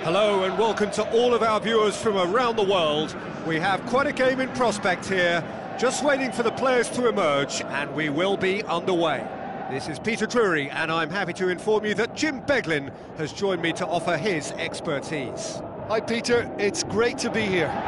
Hello and welcome to all of our viewers from around the world. We have quite a game in prospect here, just waiting for the players to emerge, and we will be underway. This is Peter Drury, and I'm happy to inform you that Jim Beglin has joined me to offer his expertise. Hi Peter, it's great to be here.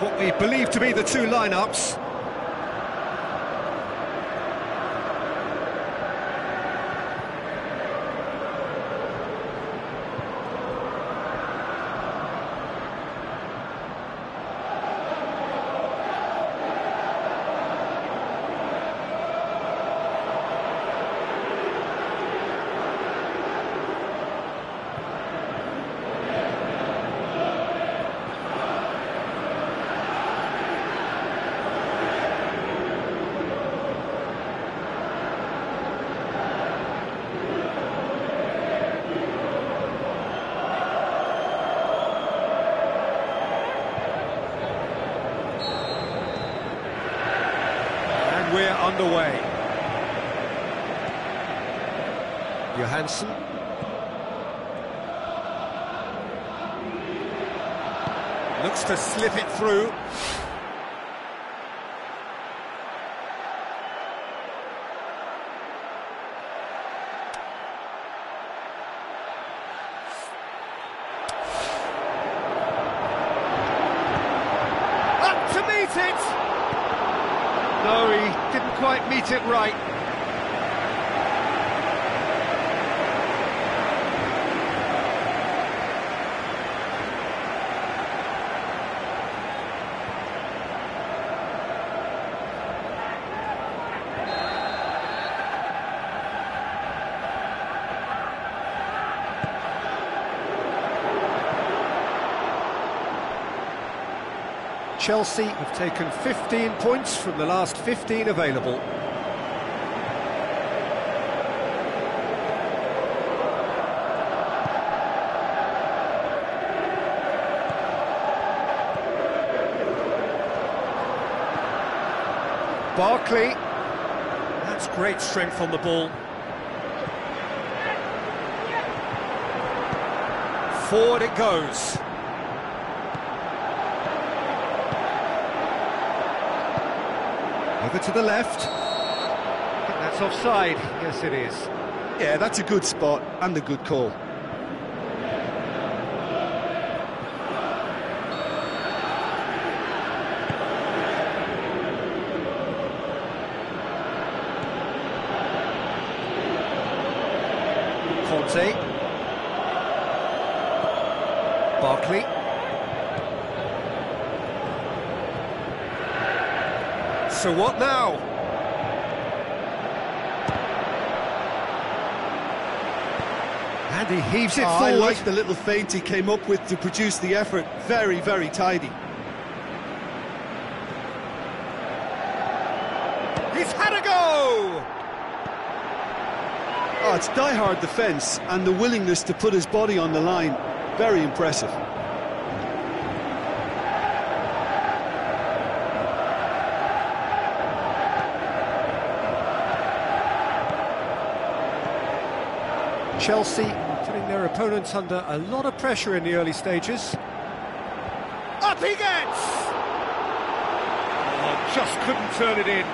What we believe to be the two lineups. We're underway. Johansson. Looks to slip it through. Up to meet it! No, he didn't quite meet it right. Chelsea have taken 15 points from the last 15 available. Barkley. That's great strength on the ball. Forward it goes. Over to the left. I think that's offside. Yes, it is. Yeah, that's a good spot and a good call. Conte. Barkley. So what now? And he heaves it forward. I like the little feint he came up with to produce the effort. Very, very tidy. He's had a go! Oh, it's die-hard defence and the willingness to put his body on the line. Very impressive. Chelsea putting their opponents under a lot of pressure in the early stages. Up he gets! Oh, just couldn't turn it in.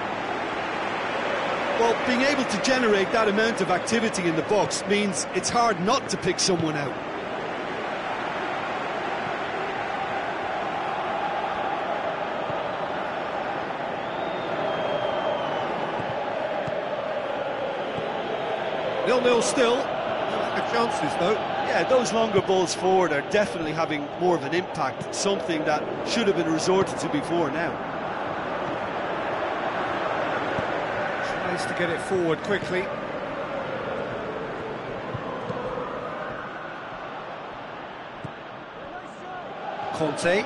Well, being able to generate that amount of activity in the box means it's hard not to pick someone out. Nil-nil still. Chances though. Yeah, those longer balls forward are definitely having more of an impact, something that should have been resorted to before now. Tries to get it forward quickly. Conte.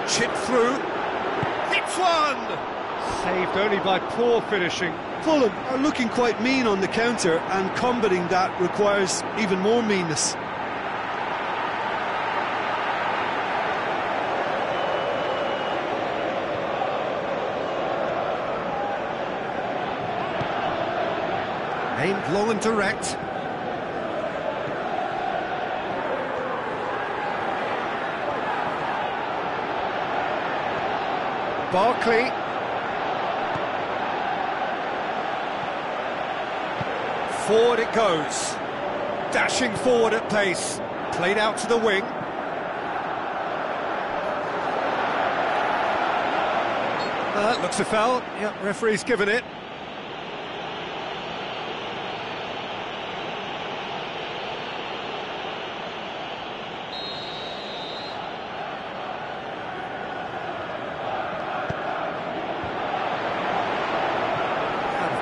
Chip through. Hits one! Saved only by poor finishing. Fulham are looking quite mean on the counter, and combating that requires even more meanness. Aimed long and direct. Barkley. Forward it goes. Dashing forward at pace. Played out to the wing. That looks a foul. Yep, referee's given it.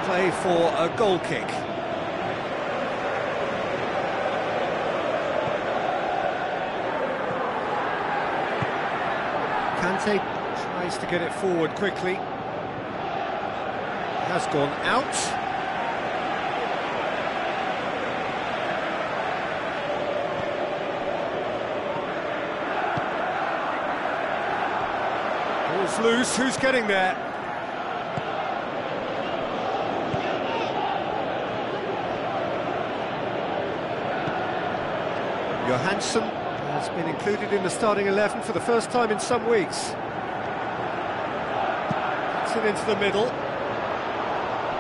Play for a goal kick. Kante tries to get it forward quickly. Has gone out. Ball's loose, who's getting there? Johansson has been included in the starting 11 for the first time in some weeks. Puts it into the middle.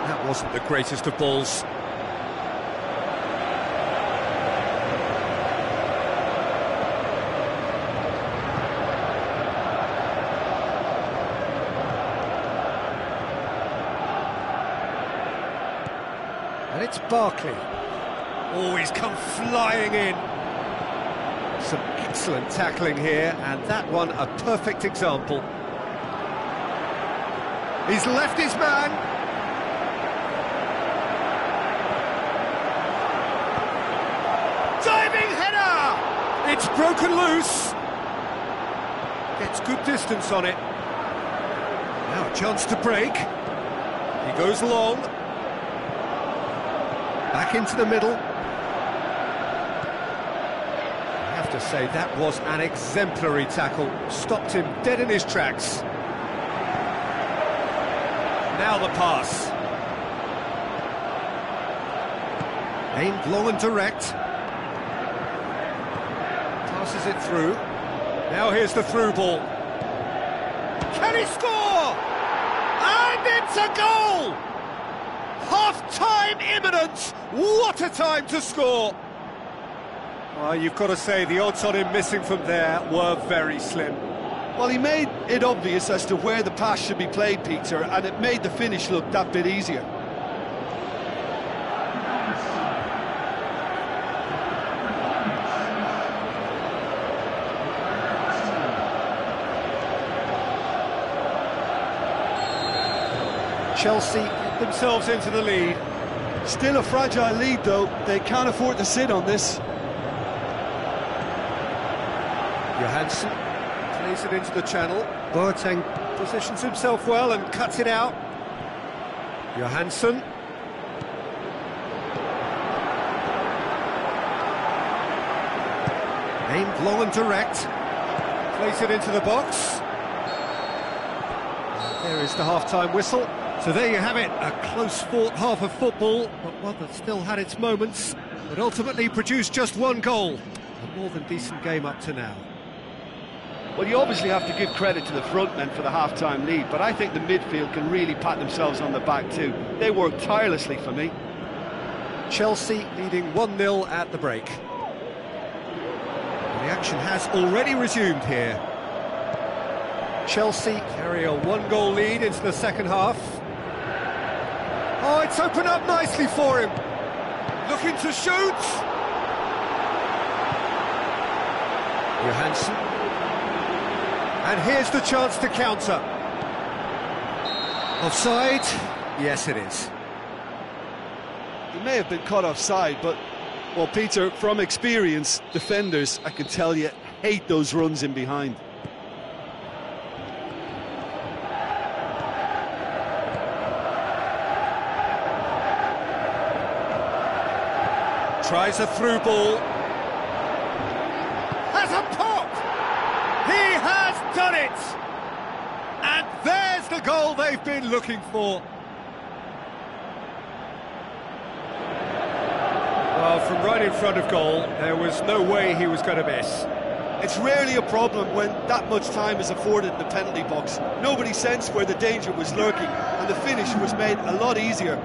That wasn't the greatest of balls. And it's Barkley. Oh, he's come flying in. Some excellent tackling here, and that one a perfect example. He's left his man. Diving header! It's broken loose. Gets good distance on it. Now a chance to break. He goes long. Back into the middle. To say that was an exemplary tackle, stopped him dead in his tracks. Now the pass. Aimed long and direct. Passes it through. Now here's the through ball. Can he score? And it's a goal! Half-time imminent! What a time to score! Well, you've got to say the odds on him missing from there were very slim. Well, he made it obvious as to where the pass should be played, Peter, and it made the finish look that bit easier. Chelsea get themselves into the lead. Still a fragile lead, though. They can't afford to sit on this. Johansson plays it into the channel. Boateng positions himself well and cuts it out. Johansson. Aimed long and direct. Plays it into the box. There is the half-time whistle. So there you have it, a close-fought half of football, but one that still had its moments, but ultimately produced just one goal. A more than decent game up to now. Well, you obviously have to give credit to the front men for the half-time lead, but I think the midfield can really pat themselves on the back too. They worked tirelessly for me. Chelsea leading 1-0 at the break. The action has already resumed here. Chelsea carry a one-goal lead into the second half. Oh, it's opened up nicely for him. Looking to shoot. Johansson. And here's the chance to counter. Offside? Yes, it is. He may have been caught offside, but, well, Peter, from experience, defenders, I can tell you, hate those runs in behind. Tries a through ball. Has a pop! He has done it! And there's the goal they've been looking for. Well, from right in front of goal, there was no way he was going to miss. It's rarely a problem when that much time is afforded in the penalty box. Nobody sensed where the danger was lurking, and the finish was made a lot easier.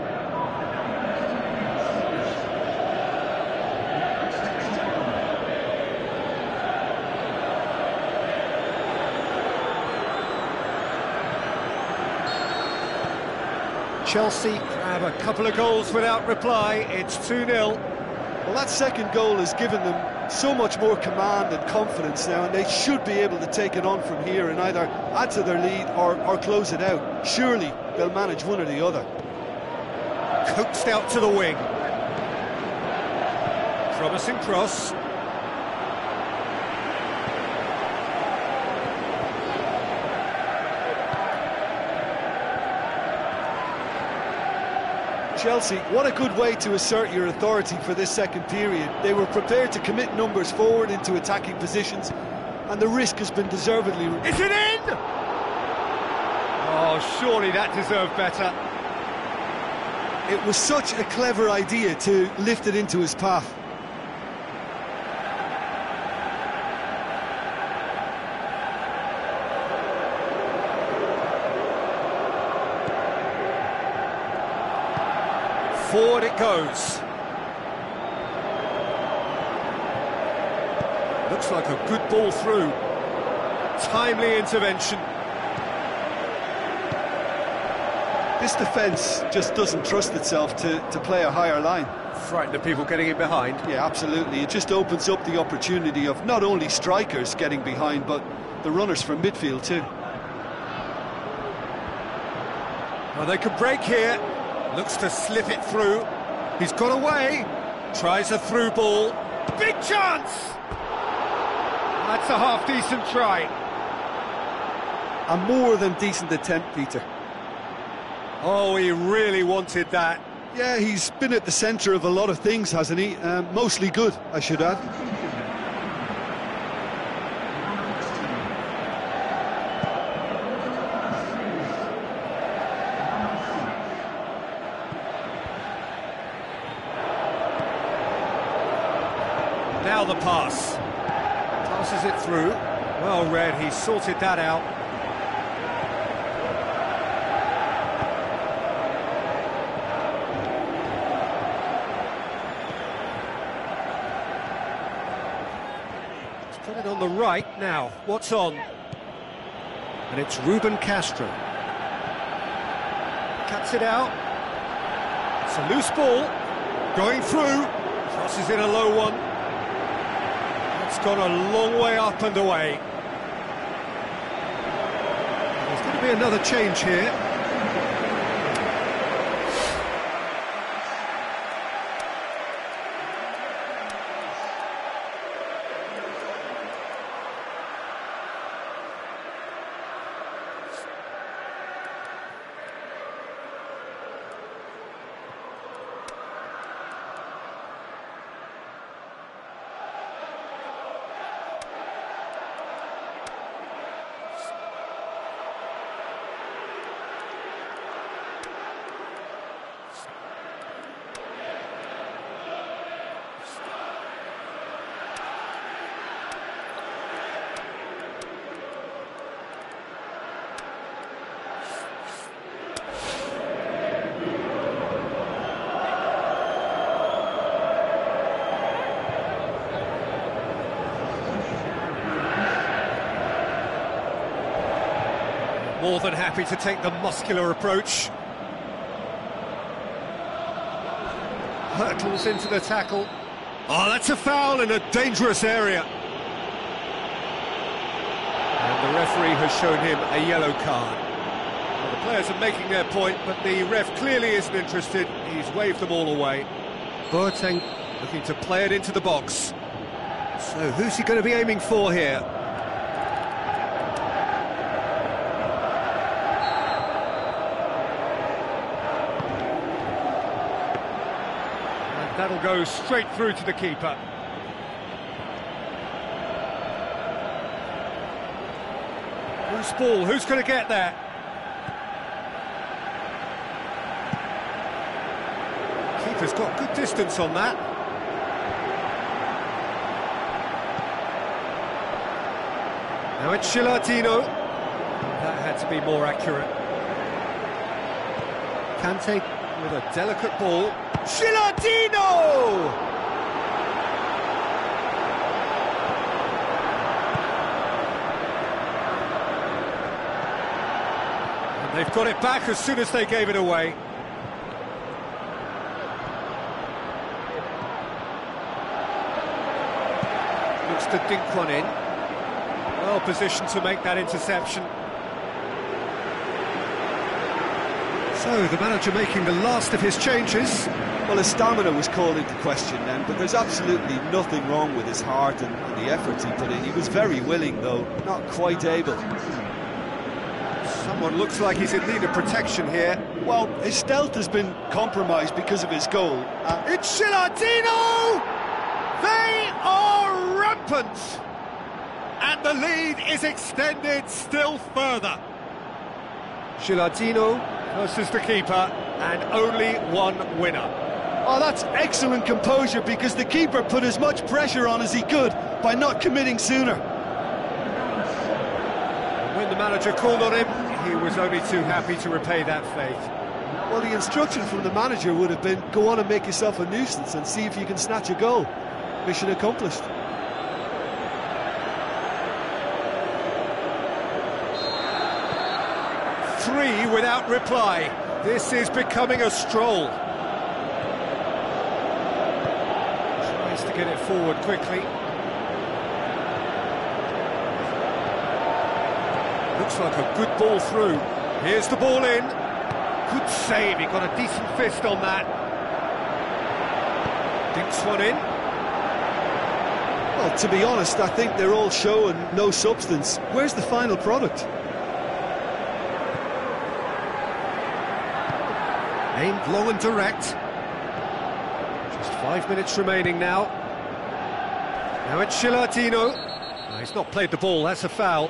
Chelsea have a couple of goals without reply. It's 2-0. Well, that second goal has given them so much more command and confidence now, and they should be able to take it on from here and either add to their lead or close it out. Surely they'll manage one or the other. Coaxed out to the wing. Promising cross. Chelsea, what a good way to assert your authority for this second period. They were prepared to commit numbers forward into attacking positions, and the risk has been deservedly... Is it in? Oh, surely that deserved better. It was such a clever idea to lift it into his path. Forward it goes. Looks like a good ball through. Timely intervention. This defence just doesn't trust itself to play a higher line. Frightened of people getting in behind. Yeah, absolutely. It just opens up the opportunity of not only strikers getting behind, but the runners from midfield too. Well, they could break here. Looks to slip it through. He's got away. Tries a through ball. Big chance! That's a half-decent try. A more than decent attempt, Peter. Oh, he really wanted that. Yeah, he's been at the centre of a lot of things, hasn't he? Mostly good, I should add. Now the pass. Passes it through. Well read, he sorted that out. Let's put it on the right now. What's on? And it's Ruben Castro. Cuts it out. It's a loose ball. Going through. Crosses in a low one. It's gone a long way up and away. There's going to be another change here. More than happy to take the muscular approach. hurtles into the tackle. Oh, that's a foul in a dangerous area. And the referee has shown him a yellow card. Well, the players are making their point, but the ref clearly isn't interested. He's waved them all away. Boateng looking to play it into the box. So who's he going to be aiming for here? And that'll go straight through to the keeper. Who's ball? Who's going to get there? Keeper's got good distance on that. Now it's Shilatino. That had to be more accurate. Kante with a delicate ball. Shilatino! And they've got it back as soon as they gave it away. Looks to dink one in. Well positioned to make that interception. So the manager making the last of his changes. Well, his stamina was called into question then, but there's absolutely nothing wrong with his heart and the efforts he put in. He was very willing, though, not quite able. Someone looks like he's in need of protection here. Well, his stealth has been compromised because of his goal. It's Shilatino! They are rampant! And the lead is extended still further. Shilatino versus the keeper, and only one winner. Oh, that's excellent composure, because the keeper put as much pressure on as he could by not committing sooner. When the manager called on him, he was only too happy to repay that faith. Well, the instruction from the manager would have been, go on and make yourself a nuisance and see if you can snatch a goal. Mission accomplished. Three without reply. This is becoming a stroll. Tries to get it forward quickly. Looks like a good ball through. Here's the ball in. Good save, he got a decent fist on that. Dinks one in. Well, to be honest, I think they're all show and no substance. Where's the final product? Aimed long and direct. Just 5 minutes remaining now. Now it's Shilatino. No, he's not played the ball, that's a foul.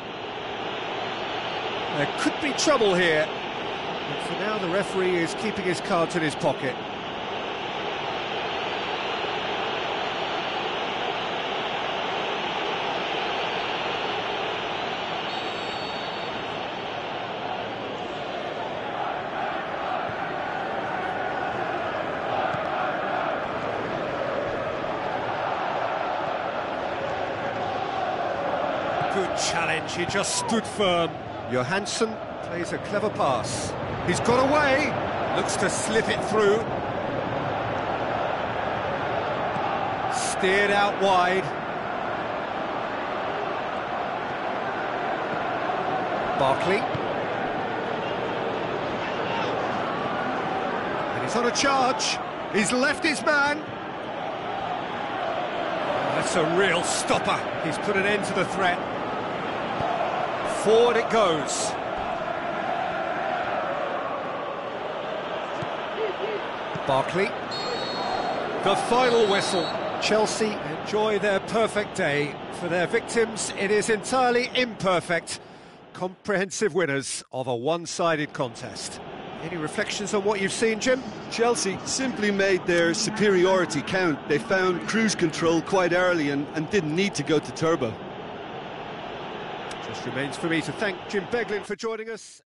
There could be trouble here. But for now, the referee is keeping his cards in his pocket. Good challenge, he just stood firm. Johansson plays a clever pass. He's got away, looks to slip it through. Steered out wide. Barkley. And he's on a charge. He's left his man. That's a real stopper. He's put an end to the threat. Forward it goes. Barkley. The final whistle. Chelsea enjoy their perfect day. For their victims, it is entirely imperfect. Comprehensive winners of a one-sided contest. Any reflections on what you've seen, Jim? Chelsea simply made their superiority count. They found cruise control quite early and didn't need to go to turbo. Just remains for me to thank Jim Beglin for joining us.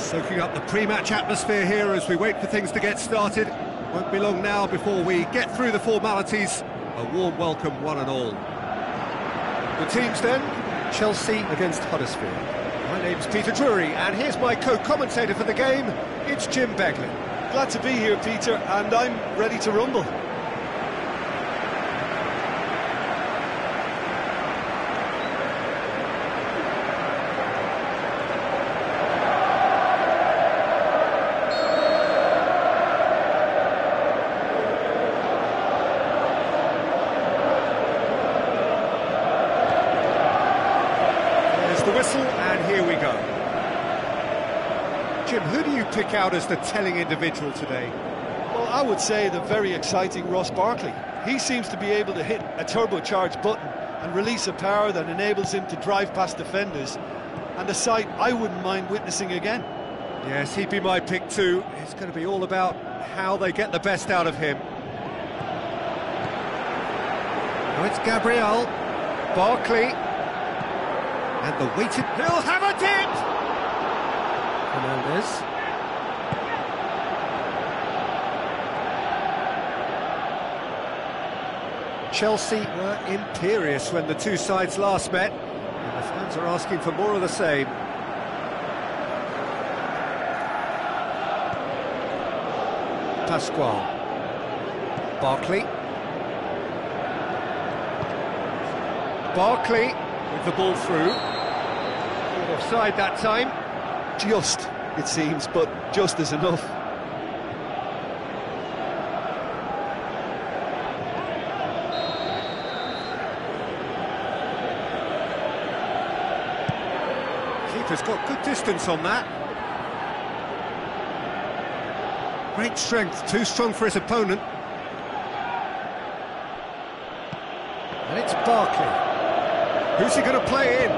Soaking up the pre-match atmosphere here as we wait for things to get started. Won't be long now before we get through the formalities. A warm welcome, one and all. The teams then, Chelsea against Huddersfield. My name's Peter Drury, and here's my co-commentator for the game, it's Jim Beglin. Glad to be here, Peter, and I'm ready to rumble. The whistle, and here we go. Jim, who do you pick out as the telling individual today? Well, I would say the very exciting Ross Barkley. He seems to be able to hit a turbocharged button and release a power that enables him to drive past defenders, and a sight I wouldn't mind witnessing again. Yes, he'd be my pick too. It's going to be all about how they get the best out of him. Now it's Gabriel, Barkley. And the weighted... He'll have a dip! Fernandez. Chelsea were imperious when the two sides last met, and the fans are asking for more of the same. Pascual. Barkley. Barkley with the ball through. Offside that time. Just, it seems, but just is enough. Keeper's got good distance on that. Great strength, too strong for his opponent. And it's Barkley. Who's he going to play in?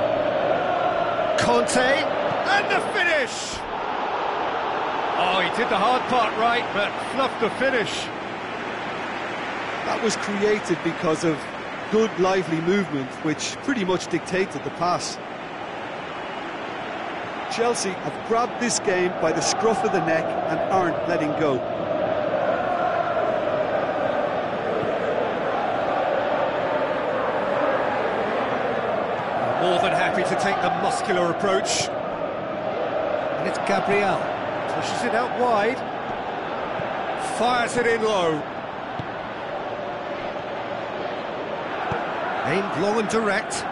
Conte, and the finish! Oh, he did the hard part right, but fluffed the finish. That was created because of good, lively movement, which pretty much dictated the pass. Chelsea have grabbed this game by the scruff of the neck and aren't letting go. More than happy to take the muscular approach. And it's Gabriel. Pushes it out wide. Fires it in low. Aimed low and direct.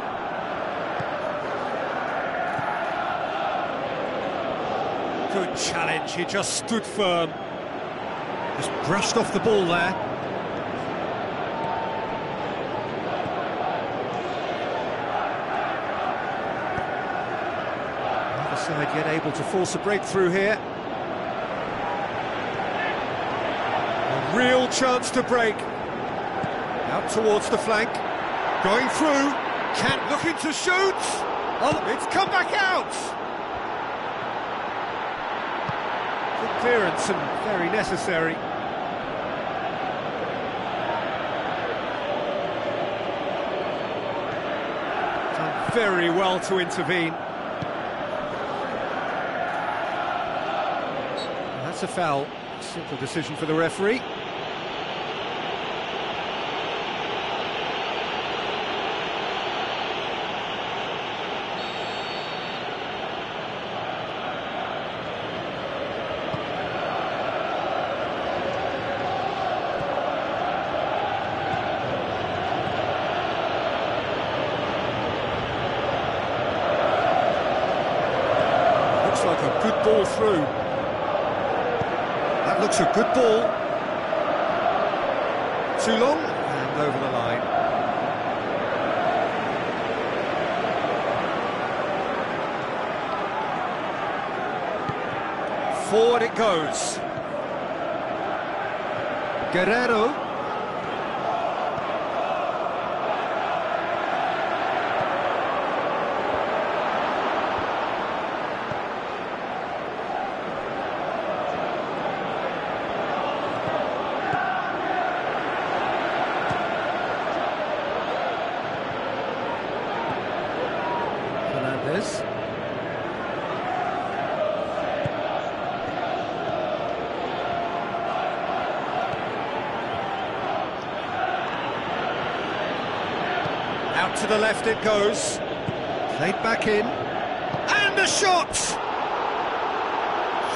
Good challenge, he just stood firm. Just brushed off the ball there. Side yet able to force a breakthrough here. A real chance to break. Out towards the flank. Going through. Can't look into shoot. Oh, it's come back out. Good clearance and very necessary. Done very well to intervene. That's a foul. Simple decision for the referee. Looks like a good ball through. That looks a good ball. Too long, and over the line. Forward it goes. Guerrero. Out to the left it goes. Played back in. And a shot!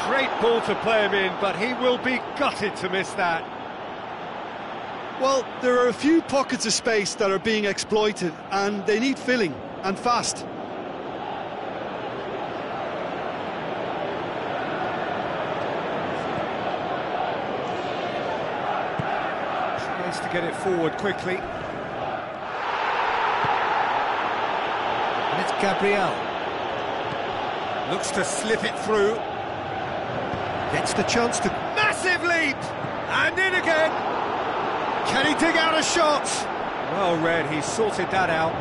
Great ball to play him in, but he will be gutted to miss that. Well, there are a few pockets of space that are being exploited, and they need filling, and fast. Tries to get it forward quickly. And it's Gabriel. Looks to slip it through. Gets the chance to... Massive leap! And in again! Can he dig out a shot? Well read, he sorted that out.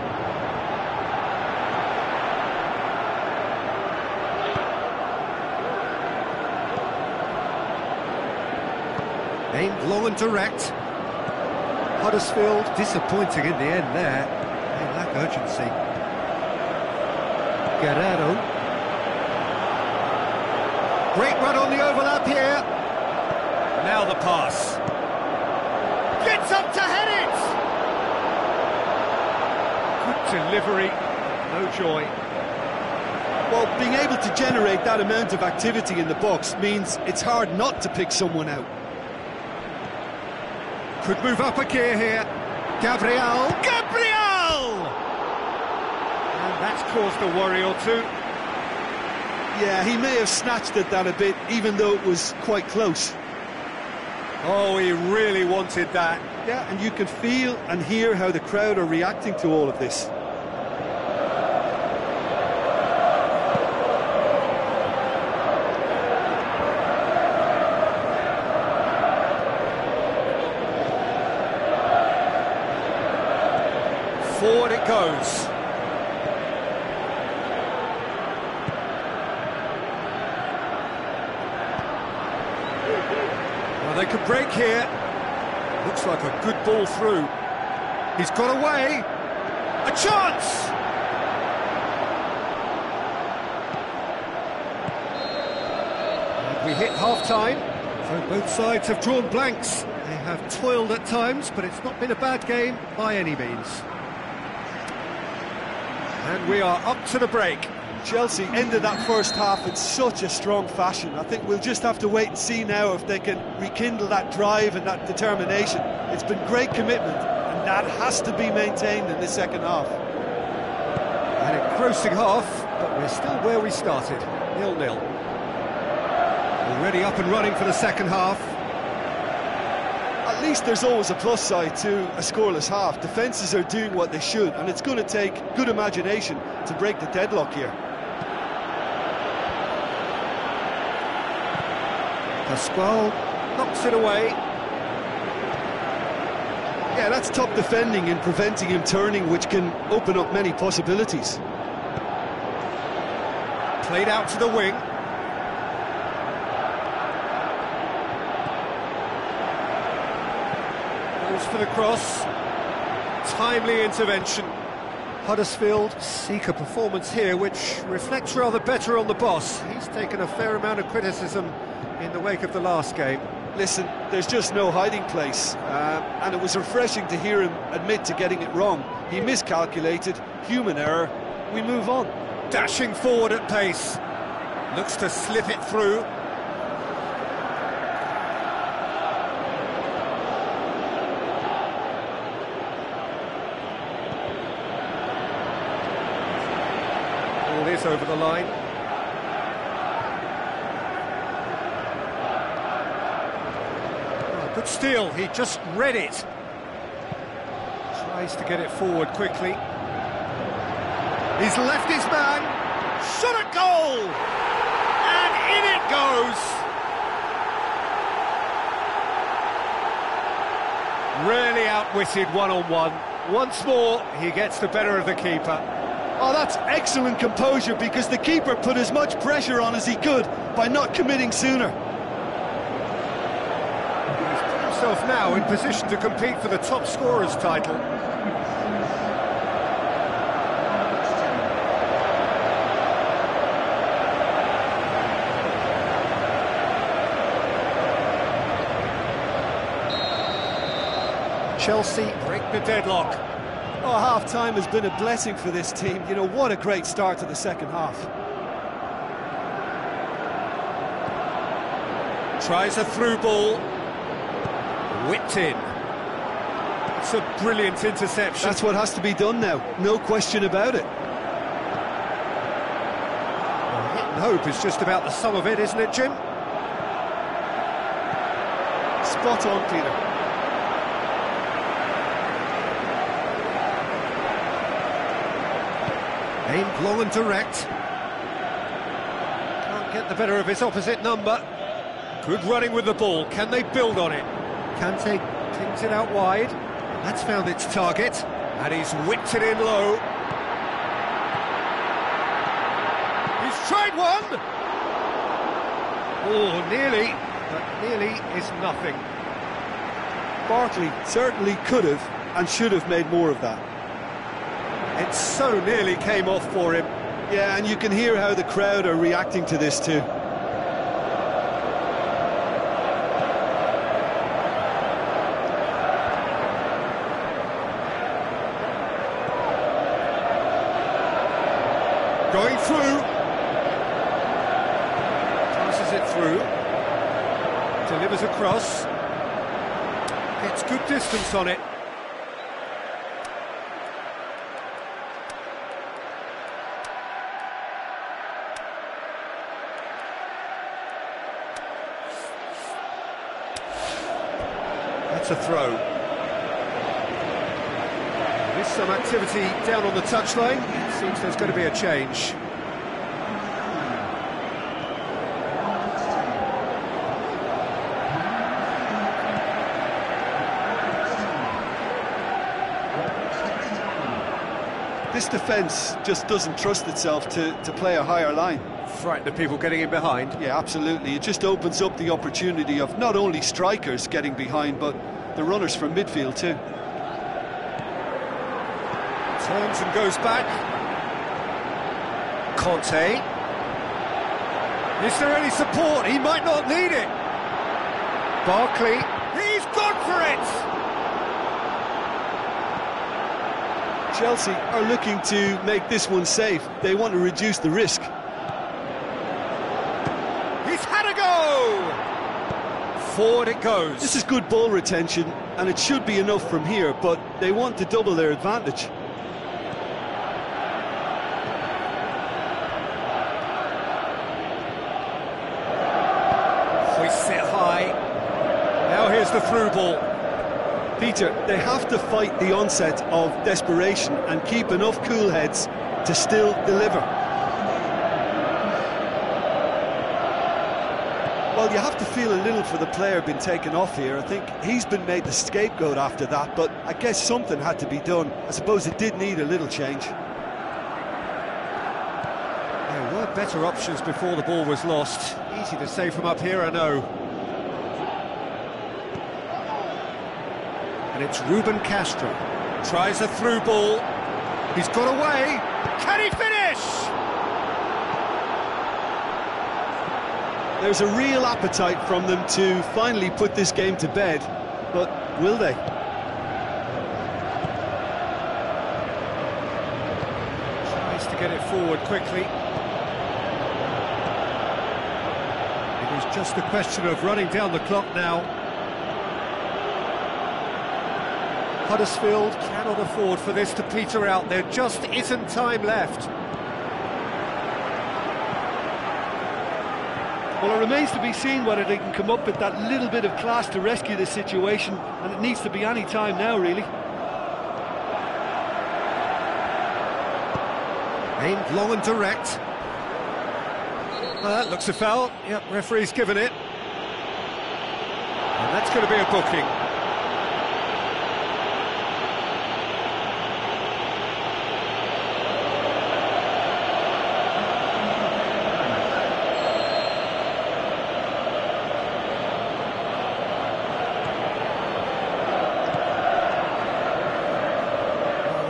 Aimed long and direct. Huddersfield disappointing in the end there. They lack urgency. Guerrero. Great run on the overlap here. Now the pass. Gets up to head it! Good delivery, no joy. Well, being able to generate that amount of activity in the box means it's hard not to pick someone out. Could move up a gear here. Gabriel! Gabriel! And that's caused a worry or two. Yeah, he may have snatched at that a bit, even though it was quite close. Oh, he really wanted that. Yeah, and you can feel and hear how the crowd are reacting to all of this. Forward it goes. Well, they could break here. Looks like a good ball through. He's got away. A chance! And we hit half-time. So both sides have drawn blanks. They have toiled at times, but it's not been a bad game by any means. And we are up to the break. Chelsea ended that first half in such a strong fashion. I think we'll just have to wait and see now if they can rekindle that drive and that determination. It's been great commitment, and that has to be maintained in the second half. An engrossing half, but we're still where we started, 0-0. Already up and running for the second half. At least there's always a plus side to a scoreless half. Defences are doing what they should, and it's going to take good imagination to break the deadlock here. Pascual knocks it away. Yeah, that's top defending and preventing him turning, which can open up many possibilities. Played out to the wing. Goes for the cross. Timely intervention. Huddersfield seek a performance here which reflects rather better on the boss. He's taken a fair amount of criticism in the wake of the last game. Listen, there's just no hiding place, and it was refreshing to hear him admit to getting it wrong. He miscalculated, human error, we move on. Dashing forward at pace, looks to slip it through. All this over the line. Good steal, he just read it. Tries to get it forward quickly. He's left his man. Shot at goal! And in it goes! Really outwitted one-on-one. Once more, he gets the better of the keeper. Oh, that's excellent composure, because the keeper put as much pressure on as he could by not committing sooner. Himself now in position to compete for the top scorers title. Chelsea break the deadlock. Oh, half-time has been a blessing for this team. You know, what a great start to the second half. Tries a through ball. Whipped in. It's a brilliant interception. That's what has to be done now, no question about it. Well, hit and hope is just about the sum of it, isn't it, Jim? Spot on, Peter. Aimed long and direct. Can't get the better of his opposite number. Good running with the ball. Can they build on it? Kante pings it out wide. That's found its target. And he's whipped it in low. He's tried one! Oh, nearly. But nearly is nothing. Barkley certainly could have and should have made more of that. It so nearly came off for him. Yeah, and you can hear how the crowd are reacting to this too. Going through. Passes it through. Delivers across. Gets good distance on it. That's a throw. There is some activity down on the touchline. It seems there's going to be a change. This defence just doesn't trust itself to play a higher line. Frightened of people getting in behind. Yeah, absolutely. It just opens up the opportunity of not only strikers getting behind, but the runners from midfield too. Turns and goes back. Conte. Is there any support? He might not need it. Barkley. He's gone for it! Chelsea are looking to make this one safe. They want to reduce the risk. He's had a go! Forward it goes. This is good ball retention, and it should be enough from here, but they want to double their advantage. Hoists it high. Now here's the through ball. Peter, they have to fight the onset of desperation and keep enough cool heads to still deliver. Well, you have to feel a little for the player being taken off here. I think he's been made the scapegoat after that, but I guess something had to be done. I suppose it did need a little change. There were better options before the ball was lost. Easy to say from up here, I know. And it's Ruben Castro. Tries a through ball. He's got away. Can he finish? There's a real appetite from them to finally put this game to bed, but will they? Tries to get it forward quickly. It is just a question of running down the clock now. Huddersfield cannot afford for this to peter out. There just isn't time left. Well, it remains to be seen whether they can come up with that little bit of class to rescue this situation, and it needs to be any time now, really. Aimed long and direct. That looks a foul. Yep, referee's given it. And that's going to be a booking.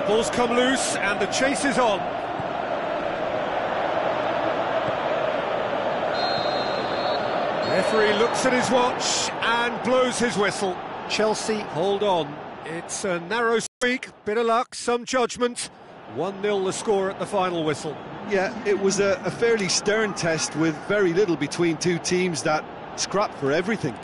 Ball's come loose and the chase is on. Referee looks at his watch and blows his whistle. Chelsea hold on It's a narrow streak, bit of luck, some judgment. 1-0 the score at the final whistle. Yeah, it was a fairly stern test with very little between two teams that scrapped for everything.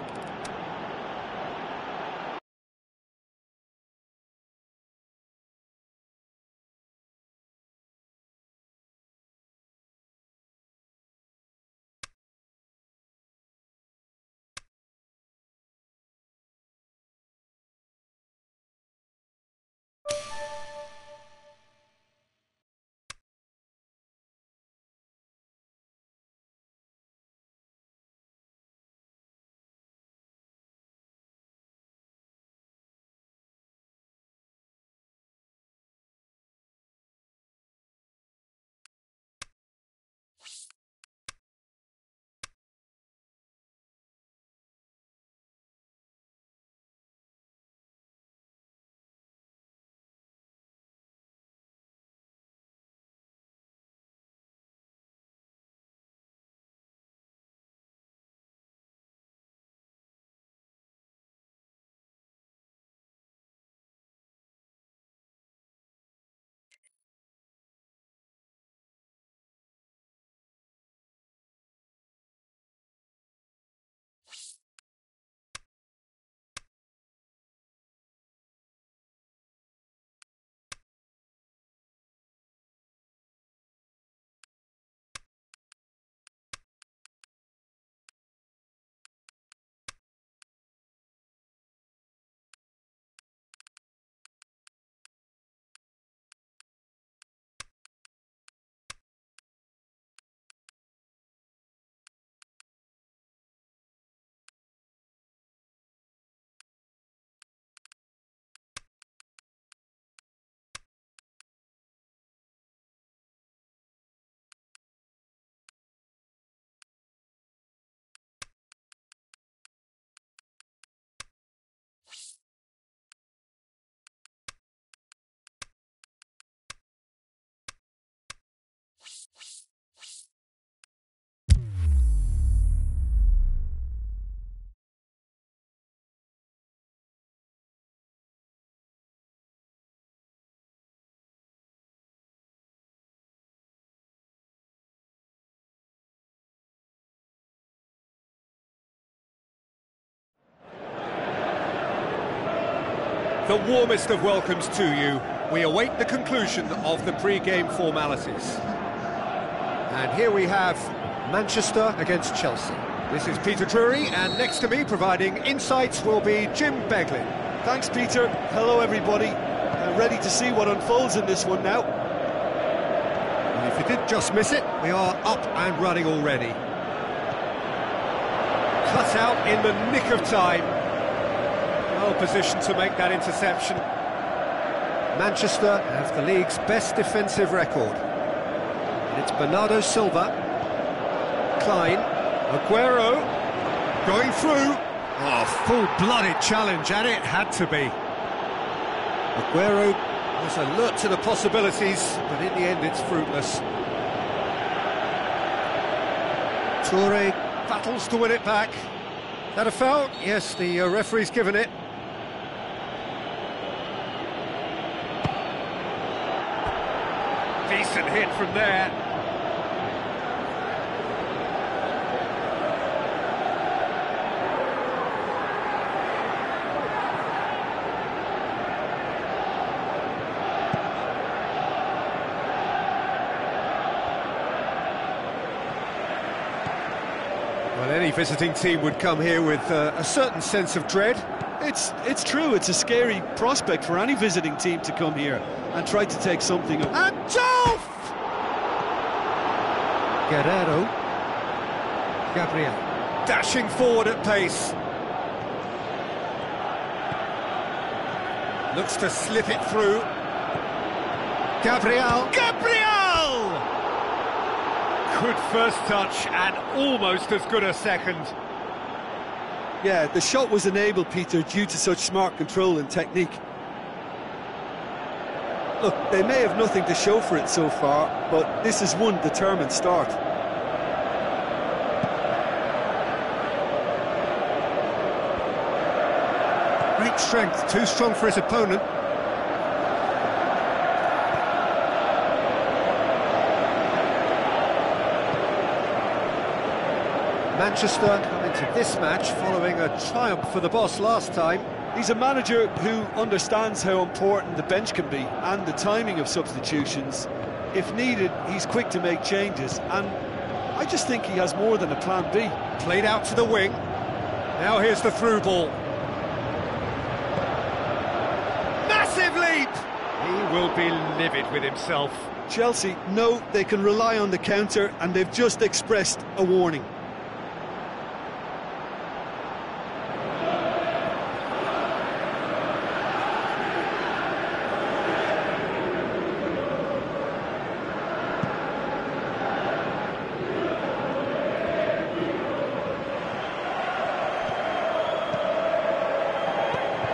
The warmest of welcomes to you. We await the conclusion of the pre-game formalities. And here we have Manchester against Chelsea. This is Peter Drury, and next to me providing insights will be Jim Beglin. Thanks, Peter. Hello, everybody. Ready to see what unfolds in this one now. And if you did just miss it, we are up and running already. Cut out in the nick of time. Well positioned to make that interception. Manchester have the league's best defensive record. And it's Bernardo Silva, Klein, Aguero, going through. Oh, full-blooded challenge, and it had to be. Aguero was alert to the possibilities, but in the end it's fruitless. Toure battles to win it back. That a foul? Yes, the referee's given it. Decent hit from there. Well, any visiting team would come here with a certain sense of dread. It's true, it's a scary prospect for any visiting team to come here and try to take something up. And Dolph! Guerrero. Gabriel. Dashing forward at pace. Looks to slip it through. Gabriel. Good first touch and almost as good a second. Yeah, the shot was enabled, Peter, due to such smart control and technique. Look, they may have nothing to show for it so far, but this is one determined start. Great strength, too strong for his opponent. Manchester come into this match following a triumph for the boss last time. He's a manager who understands how important the bench can be and the timing of substitutions. If needed, he's quick to make changes, and I just think he has more than a plan B. Played out to the wing. Now here's the through ball. Massive leap! He will be livid with himself. Chelsea know they can rely on the counter, and they've just expressed a warning.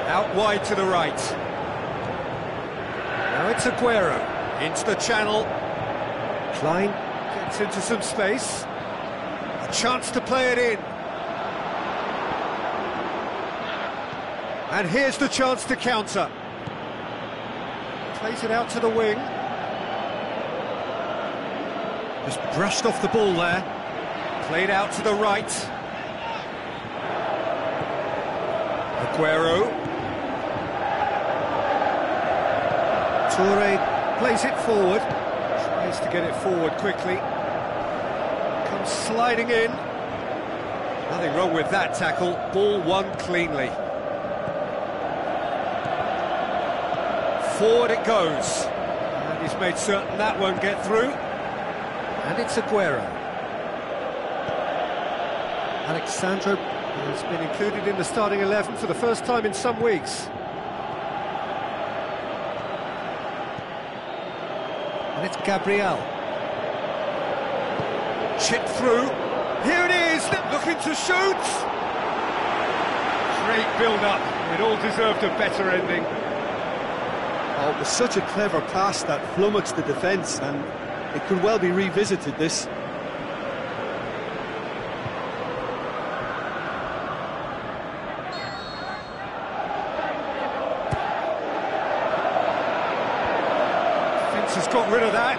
Out wide to the right. Now it's Aguero. Into the channel. Klein gets into some space. A chance to play it in. And here's the chance to counter. Plays it out to the wing. Just brushed off the ball there. Played out to the right. Aguero. Toure plays it forward, tries to get it forward quickly, comes sliding in. Nothing wrong with that tackle, ball won cleanly. Forward it goes, and he's made certain that won't get through. And it's Aguero. Alexandro has been included in the starting 11 for the first time in some weeks. And it's Gabriel. Chip through. Here it is, looking to shoot. Great build-up. It all deserved a better ending. Oh, it was such a clever pass that flummoxed the defence, and it could well be revisited, this. Has got rid of that.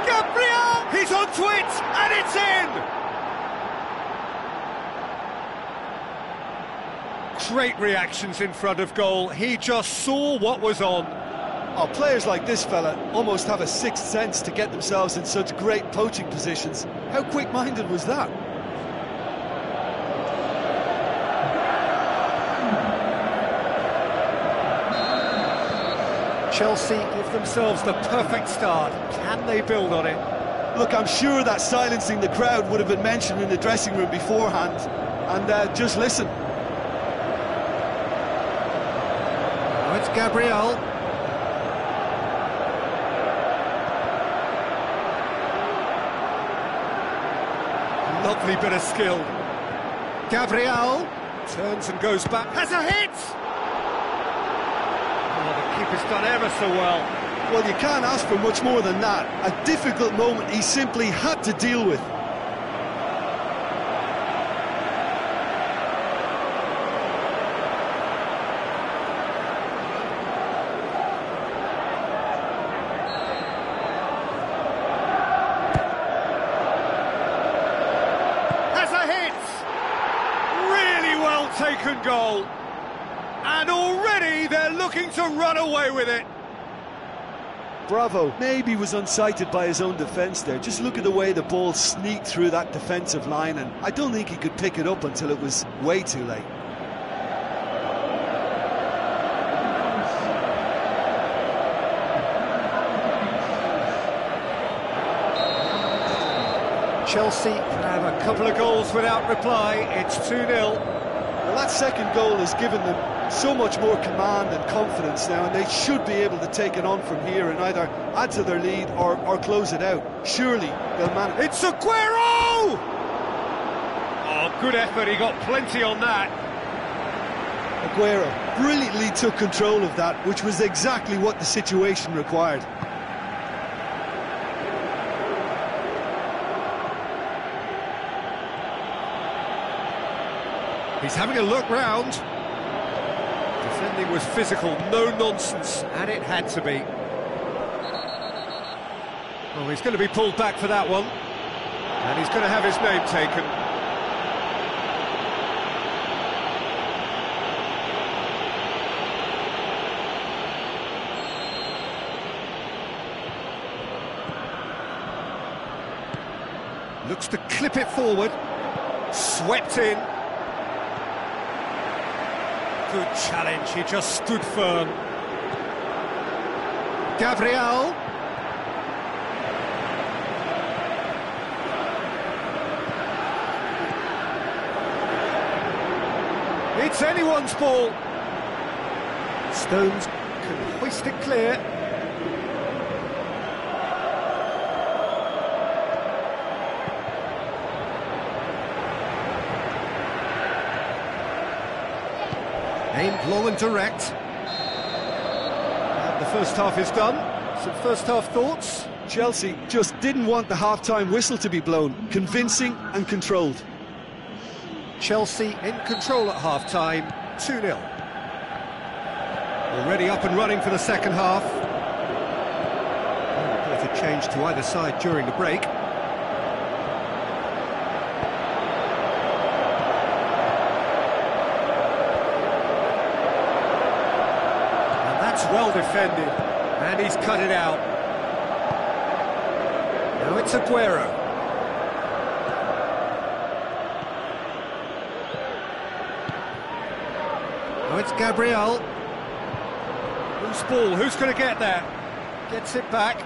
Gabriel! He's onto it, and it's in! Great reactions in front of goal. He just saw what was on. Oh, players like this fella almost have a sixth sense to get themselves in such great poaching positions. How quick-minded was that? Chelsea give themselves the perfect start. Can they build on it? Look, I'm sure that silencing the crowd would have been mentioned in the dressing room beforehand. And just listen. Oh, it's Gabriel. Lovely bit of skill. Gabriel turns and goes back. Has a hit! Keeper's done ever so well. Well, you can't ask for much more than that. A difficult moment he simply had to deal with. Has a hit! Really well taken goal. And already they're looking to run away with it. Bravo. Maybe was unsighted by his own defence there. Just look at the way the ball sneaked through that defensive line, and I don't think he could pick it up until it was way too late. Chelsea have a couple of goals without reply. It's 2-0. Well, that second goal has given them so much more command and confidence now, and they should be able to take it on from here and either add to their lead or close it out. Surely they'll manage. It's Aguero! Oh, good effort, he got plenty on that. Aguero brilliantly took control of that, which was exactly what the situation required. He's having a look round. Defending was physical, no nonsense, and it had to be. Well, he's going to be pulled back for that one, and he's going to have his name taken. Looks to clip it forward. Swept in. Good challenge, he just stood firm. Gabriel. It's anyone's ball. Stones can hoist it clear. Aimed long and direct. And the first half is done. Some first half thoughts? Chelsea just didn't want the half-time whistle to be blown. Convincing and controlled. Chelsea in control at half-time, 2-0. Already up and running for the second half. A bit of change to either side during the break. Well defended, and he's cut it out. Now it's Aguero. Now it's Gabriel. Who's ball? Who's going to get there? Gets it back.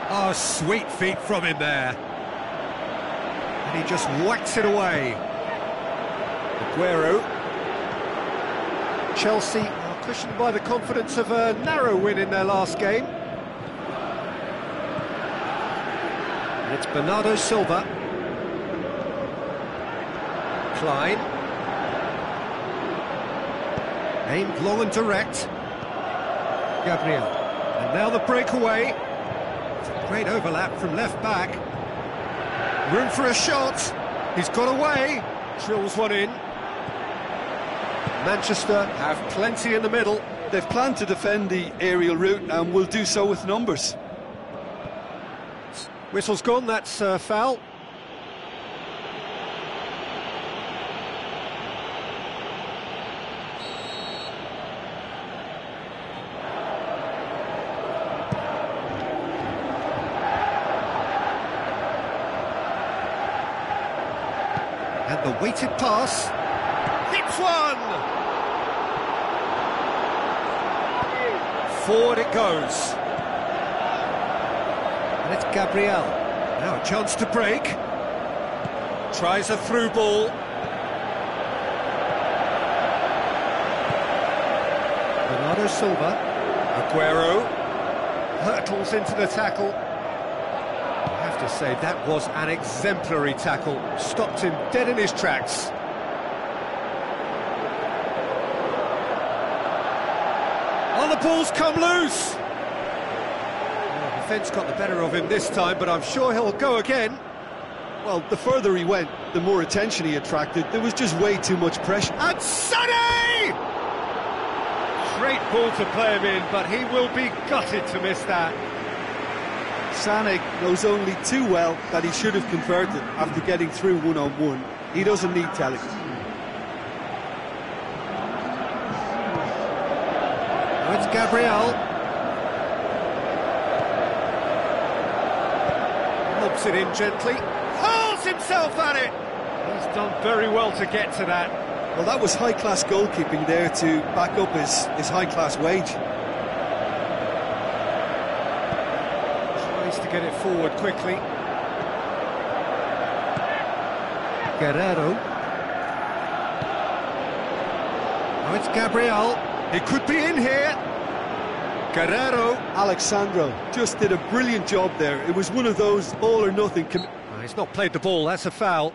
Oh, sweet feet from him there. And he just whacks it away. Aguero. Chelsea cushioned by the confidence of a narrow win in their last game. And it's Bernardo Silva. Klein. Aimed long and direct. Gabriel. And now the breakaway. It's a great overlap from left back. Room for a shot. He's got away. Drills one in. Manchester have plenty in the middle. They've planned to defend the aerial route and will do so with numbers. Whistle's gone, that's foul. And the weighted pass. Hits one! Forward it goes. And it's Gabriel. Now a chance to break. Tries a through ball. Bernardo Silva. Aguero. Hurtles into the tackle. I have to say, that was an exemplary tackle. Stopped him dead in his tracks. Oh, the ball's come loose! Well, defence got the better of him this time, but I'm sure he'll go again. Well, the further he went, the more attention he attracted. There was just way too much pressure. And Sonny! Great ball to play him in, but he will be gutted to miss that. Sané knows only too well that he should have converted after getting through one-on-one. He doesn't need telling. Now it's Gabriel. Lobs it in gently. Hurls himself at it! He's done very well to get to that. Well, that was high-class goalkeeping there to back up his high-class wage. Tries to get it forward quickly. Guerrero. Now it's Gabriel. He could be in here. Guerrero. Alexandro just did a brilliant job there. It was one of those all-or-nothing... He's not played the ball, that's a foul.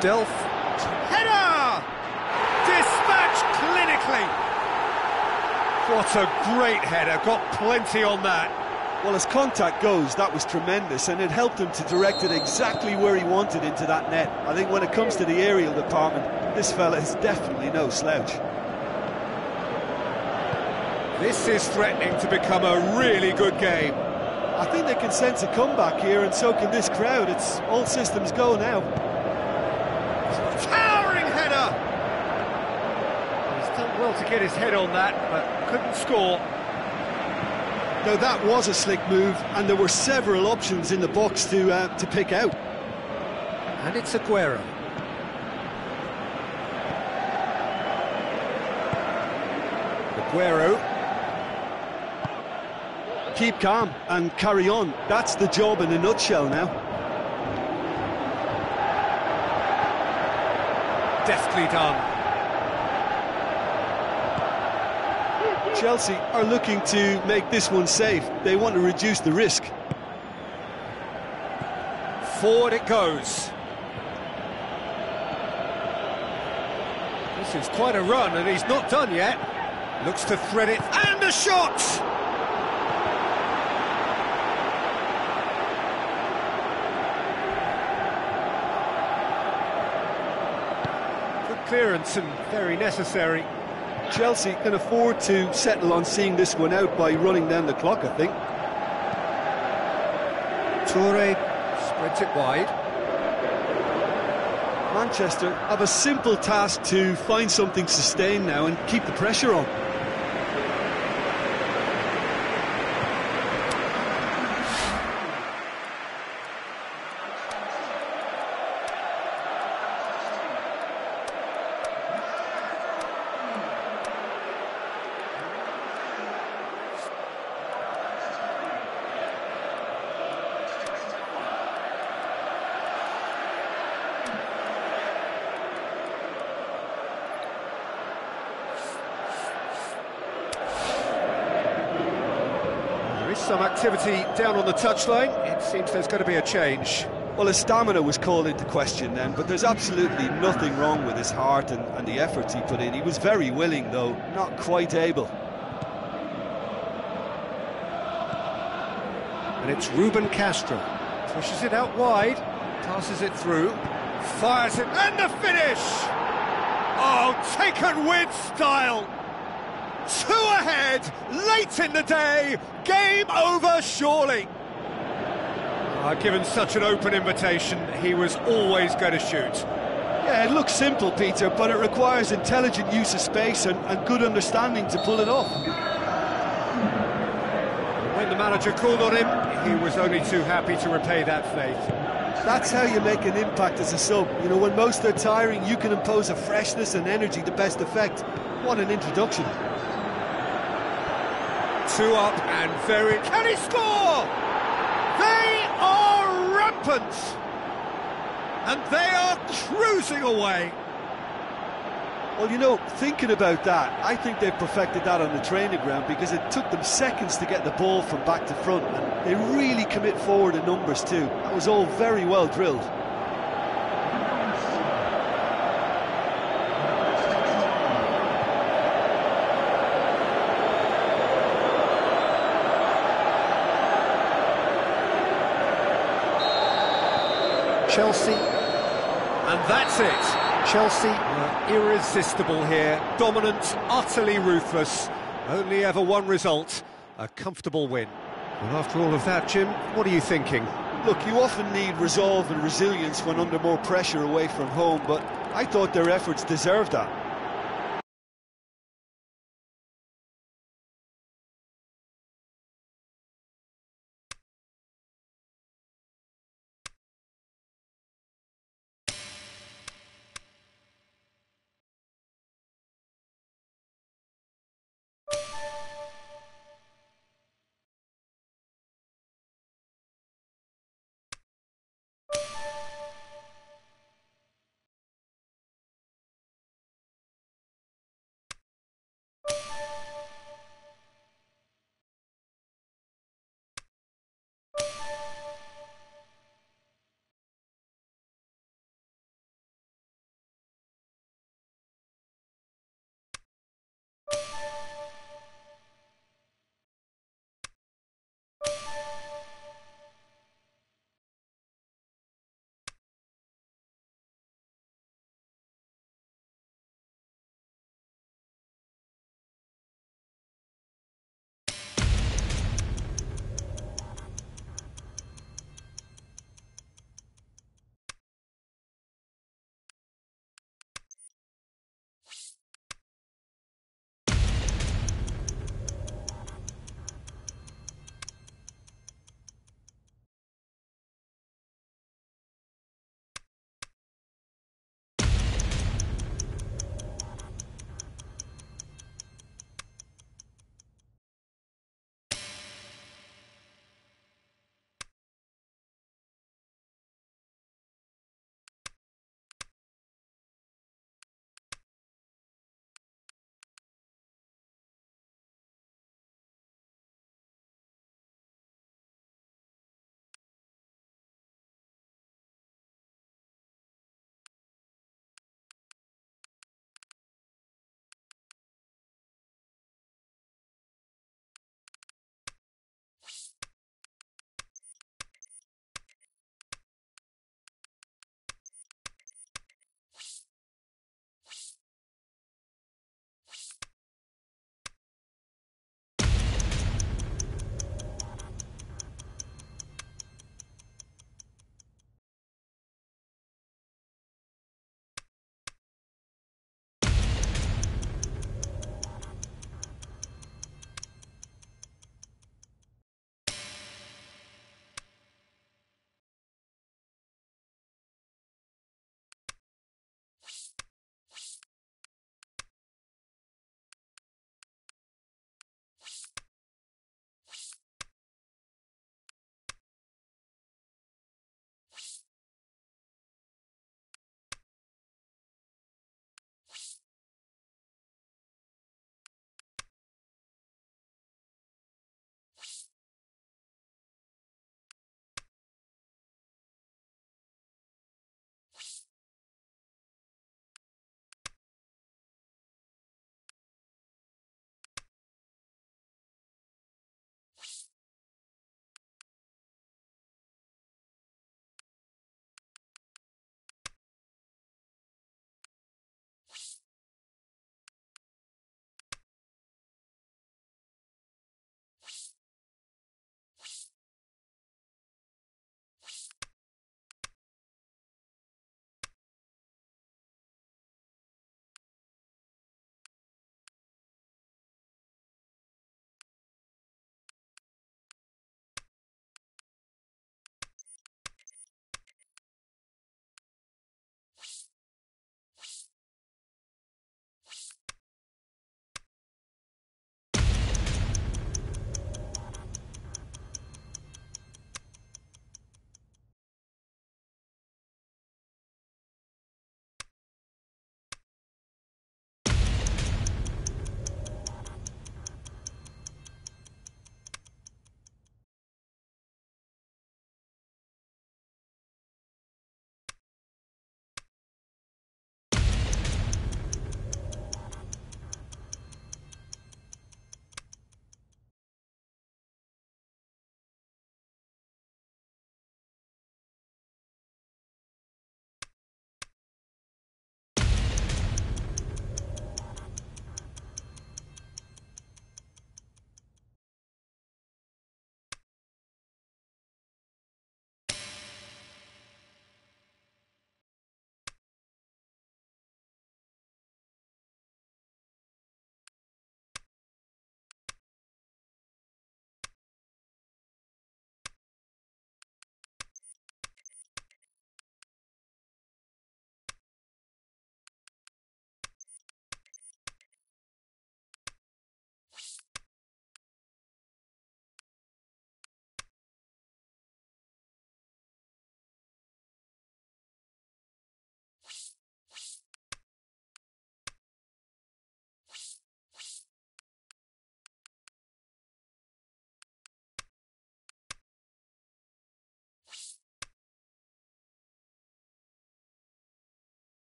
Delph. Header! Dispatched clinically. What a great header, got plenty on that. Well, as contact goes, that was tremendous, and it helped him to direct it exactly where he wanted into that net. I think when it comes to the aerial department, this fella is definitely no slouch. This is threatening to become a really good game. I think they can sense a comeback here, and so can this crowd. It's all systems go now. Towering header! He's done well to get his head on that, but couldn't score. Now that was a slick move, and there were several options in the box to pick out. And it's Aguero. Aguero. Keep calm and carry on. That's the job in a nutshell now. Deftly done. Chelsea are looking to make this one safe. They want to reduce the risk. Forward it goes. This is quite a run, and he's not done yet. Looks to thread it, and a shot! Good clearance and very necessary. Chelsea can afford to settle on seeing this one out by running down the clock, I think. Toure spreads it wide. Manchester have a simple task to find something sustained now and keep the pressure on. Some activity down on the touchline. It seems there's going to be a change. Well, his stamina was called into question then, but there's absolutely nothing wrong with his heart and the efforts he put in. He was very willing, though, not quite able. And it's Ruben Castro. Pushes it out wide, passes it through, fires it, and the finish! Oh, taken with style! Two ahead, late in the day, game over surely. Given such an open invitation, he was always going to shoot. Yeah, it looks simple, Peter, but it requires intelligent use of space and good understanding to pull it off. When the manager called on him, he was only too happy to repay that faith. That's how you make an impact as a sub. You know, when most are tiring, you can impose a freshness and energy to best effect. What an introduction. Two up and very... Can he score? They are rampant! And they are cruising away. Well, you know, thinking about that, I think they've perfected that on the training ground because it took them seconds to get the ball from back to front, and they really commit forward in numbers too. That was all very well drilled. Chelsea, and that's it. Chelsea were irresistible here, dominant, utterly ruthless. Only ever one result, a comfortable win. Well, after all of that, Jim, what are you thinking? Look, you often need resolve and resilience when under more pressure away from home, but I thought their efforts deserved that.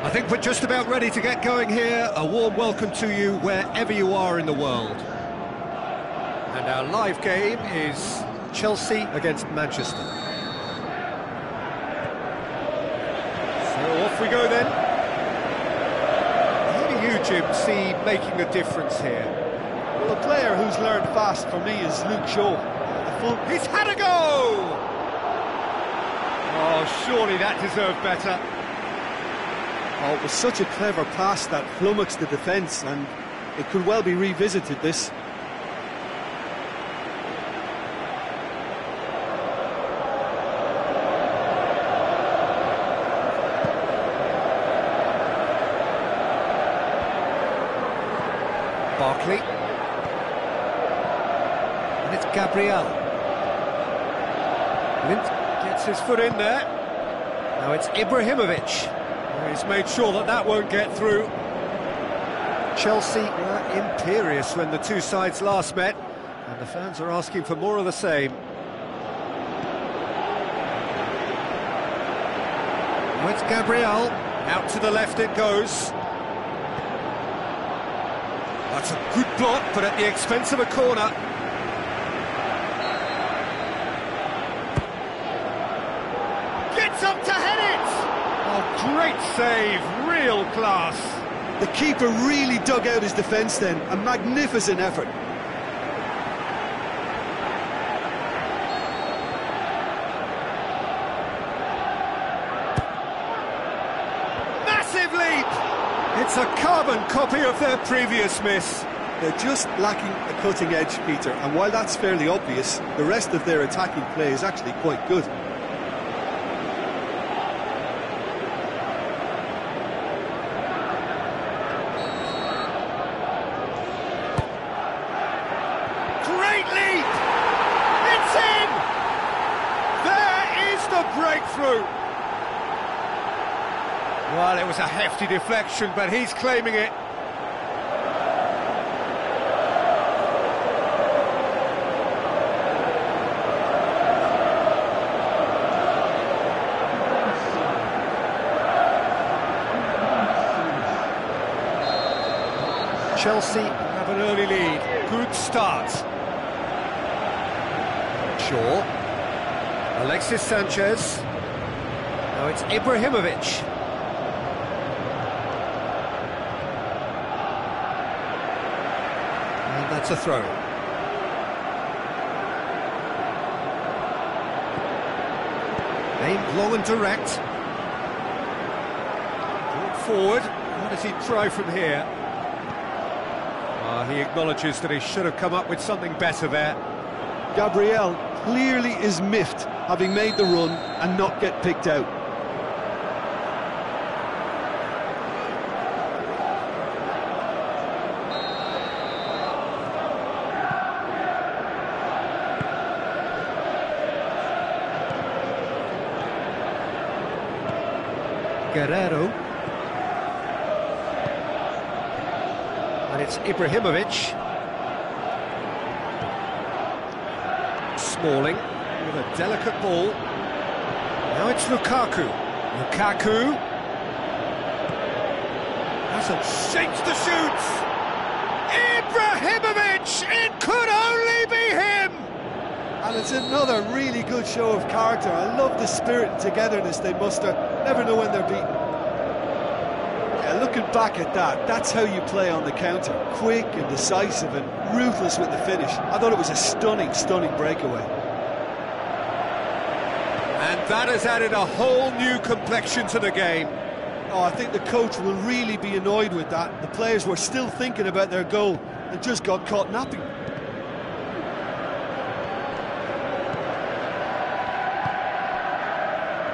I think we're just about ready to get going here. A warm welcome to you wherever you are in the world. And our live game is Chelsea against Manchester. So off we go then. How do you, Jim, see making a difference here? Well, a player who's learned fast for me is Luke Shaw. He's had a go! Oh, surely that deserved better. Oh, it was such a clever pass that flummoxed the defence, and it could well be revisited, this. Barkley. And it's Gabriel. Lint gets his foot in there. Now it's Ibrahimovic. He's made sure that that won't get through. Chelsea were imperious when the two sides last met, and the fans are asking for more of the same. Now it's Gabriel. Out to the left it goes. That's a good block, but at the expense of a corner. Gets up to head it! Oh, great save, real class. The keeper really dug out his defence then, a magnificent effort. Massive leap! It's a carbon copy of their previous miss. They're just lacking a cutting edge, Peter, and while that's fairly obvious, the rest of their attacking play is actually quite good. Breakthrough. Well, it was a hefty deflection, but he's claiming it. Chelsea have an early lead. Good start. Shaw. Alexis Sanchez. Now it's Ibrahimovic. And that's a throw. Aimed long and direct. Brought forward. What does he try from here? He acknowledges that he should have come up with something better there. Gabriel clearly is miffed, having made the run and not get picked out. Guerrero. And it's Ibrahimovic. Smalling with a delicate ball. Now it's Lukaku. Lukaku hasn't shaped the shoot. Ibrahimovic! It could only be him! And it's another really good show of character. I love the spirit and togetherness they muster. Never know when they're beaten. Yeah, looking back at that, that's how you play on the counter. Quick and decisive and ruthless with the finish. I thought it was a stunning, stunning breakaway. And that has added a whole new complexion to the game. Oh, I think the coach will really be annoyed with that. The players were still thinking about their goal and just got caught napping.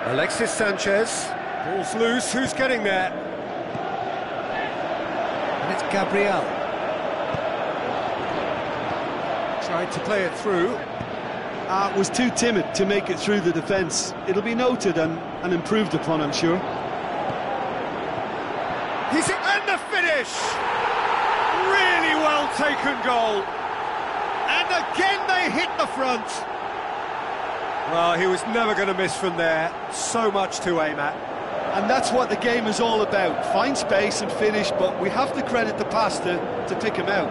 Alexis Sanchez, ball's loose, who's getting there? And it's Gabriel. Tried to play it through. Was too timid to make it through the defence. It'll be noted and improved upon, I'm sure. And the finish! Really well taken goal. And again they hit the front. Well, he was never going to miss from there. So much to aim at. And that's what the game is all about. Find space and finish, but we have to credit the pass to pick him out.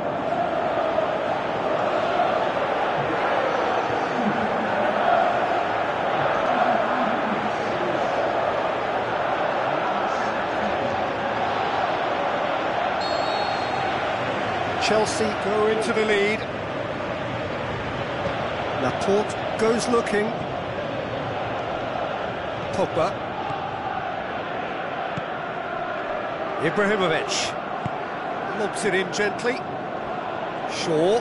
Chelsea go into the lead. Laporte goes looking. Pogba. Ibrahimovic lobs it in gently. Shaw.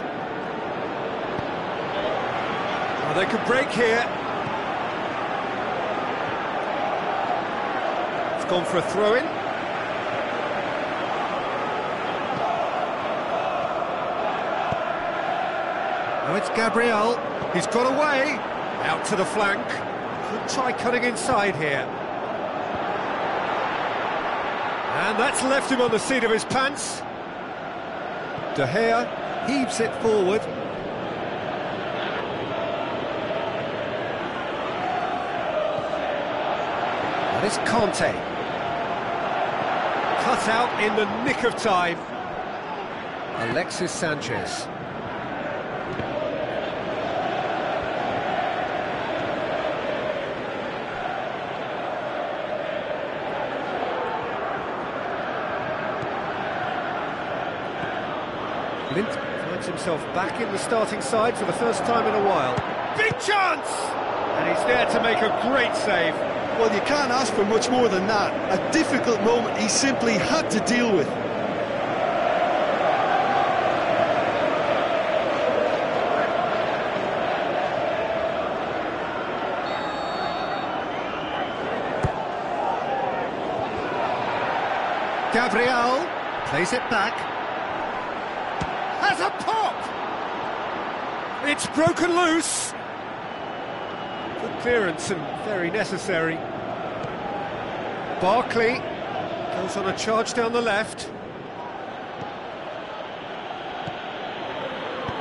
Oh, they could break here. It's gone for a throw-in. Now it's Gabriel. He's got away. Out to the flank. Could try cutting inside here. And that's left him on the seat of his pants. De Gea heaves it forward. And it's Conte. Cut out in the nick of time. Alexis Sanchez. Lint finds himself back in the starting side for the first time in a while. Big chance! And he's there to make a great save. Well, you can't ask for much more than that. A difficult moment he simply had to deal with. Gabriel plays it back. Has a pop! It's broken loose. Good clearance and very necessary. Barkley goes on a charge down the left.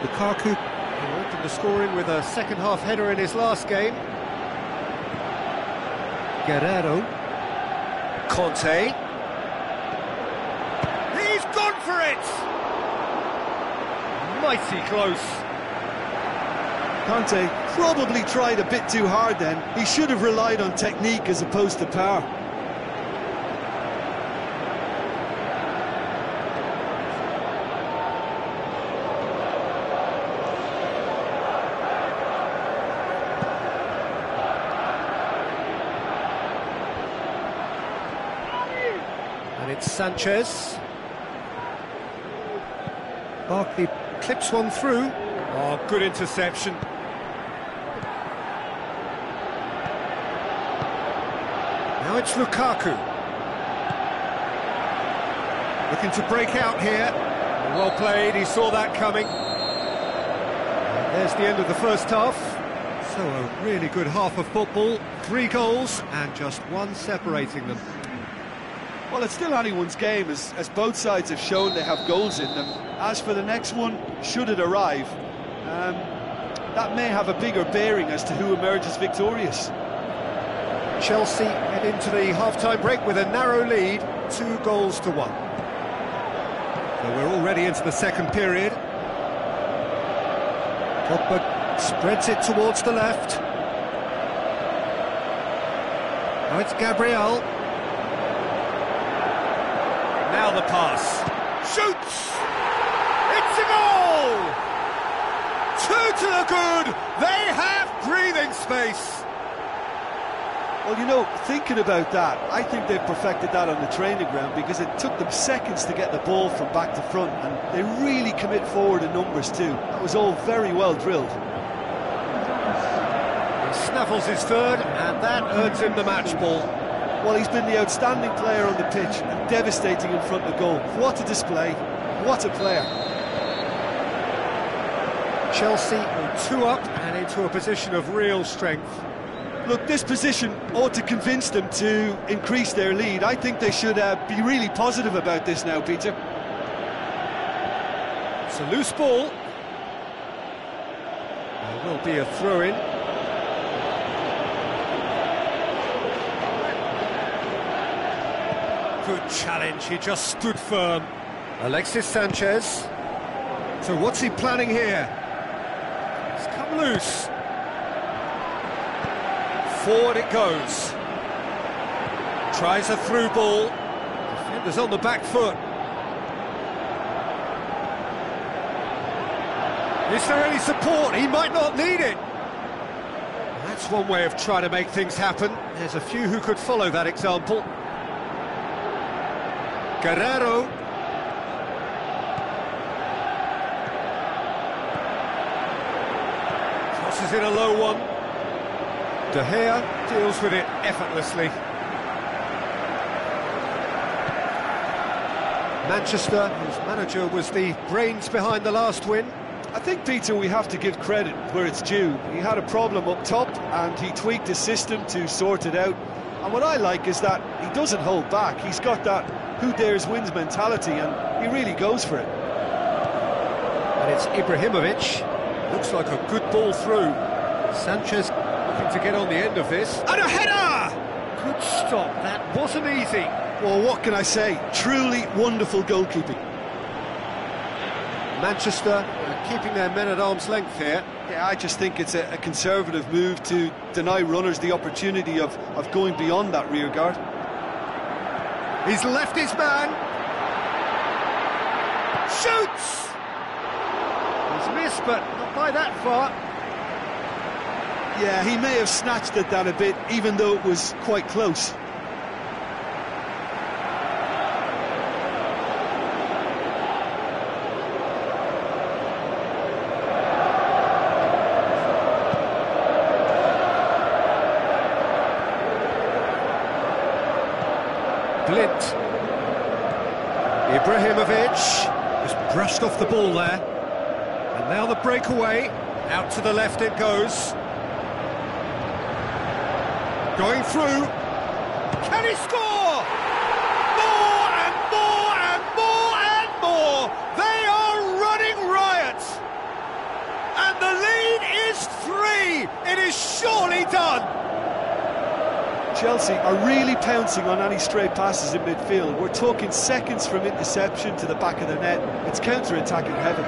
Lukaku opened the scoring with a second-half header in his last game. Guerrero. Conte. He's gone for it! Mighty close. Conte probably tried a bit too hard then. He should have relied on technique as opposed to power. Sanchez. Barkley clips one through. Oh, good interception. Now it's Lukaku. Looking to break out here. Well played, he saw that coming. And there's the end of the first half. So a really good half of football. 3 goals and just one separating them. Well, it's still anyone's game, as both sides have shown they have goals in them. As for the next one, should it arrive, that may have a bigger bearing as to who emerges victorious. Chelsea head into the half-time break with a narrow lead, 2-1. So we're already into the second period. Pogba spreads it towards the left. Now it's Gabriel. Now the pass. Shoots! It's a goal! 2 to the good! They have breathing space! Well, you know, thinking about that, I think they've perfected that on the training ground, because it took them seconds to get the ball from back to front, and they really commit forward in numbers too. That was all very well drilled. He snaffles his third, and that earns him the match ball. Well, he's been the outstanding player on the pitch and devastating in front of goal. What a display, what a player. Chelsea are 2 up and into a position of real strength. Look, this position ought to convince them to increase their lead. I think they should be really positive about this now, Peter. It's a loose ball. There will be a throw-in. Good challenge, he just stood firm. Alexis Sanchez. So what's he planning here? It's come loose. Forward it goes. Tries a through ball. Defender's on the back foot. Is there any support? He might not need it. That's one way of trying to make things happen. There's a few who could follow that example. Guerrero. Crosses in a low one. De Gea deals with it effortlessly. Manchester, whose manager was the brains behind the last win. I think, Peter, we have to give credit where it's due. He had a problem up top and he tweaked his system to sort it out. And what I like is that he doesn't hold back. He's got that who dares wins mentality, and he really goes for it. And it's Ibrahimovic. Looks like a good ball through. Sanchez looking to get on the end of this. And a header! Good stop, that wasn't easy. Well, what can I say? Truly wonderful goalkeeping. Manchester keeping their men at arm's length here. Yeah, I just think it's a conservative move to deny runners the opportunity of going beyond that rear guard. He's left his man. Shoots! He's missed, but not by that far. Yeah, he may have snatched at that a bit, even though it was quite close. Blint. Ibrahimovic just brushed off the ball there. And now the breakaway. Out to the left it goes. Going through. Can he score? More and more and more and more. They are running riot. And the lead is 3. It is surely done. Chelsea are really pouncing on any stray passes in midfield. We're talking seconds from interception to the back of the net. It's counter-attacking heaven.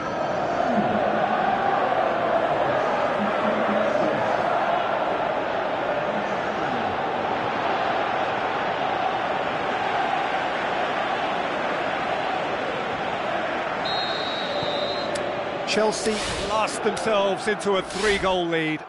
Chelsea blast themselves into a 3-goal lead.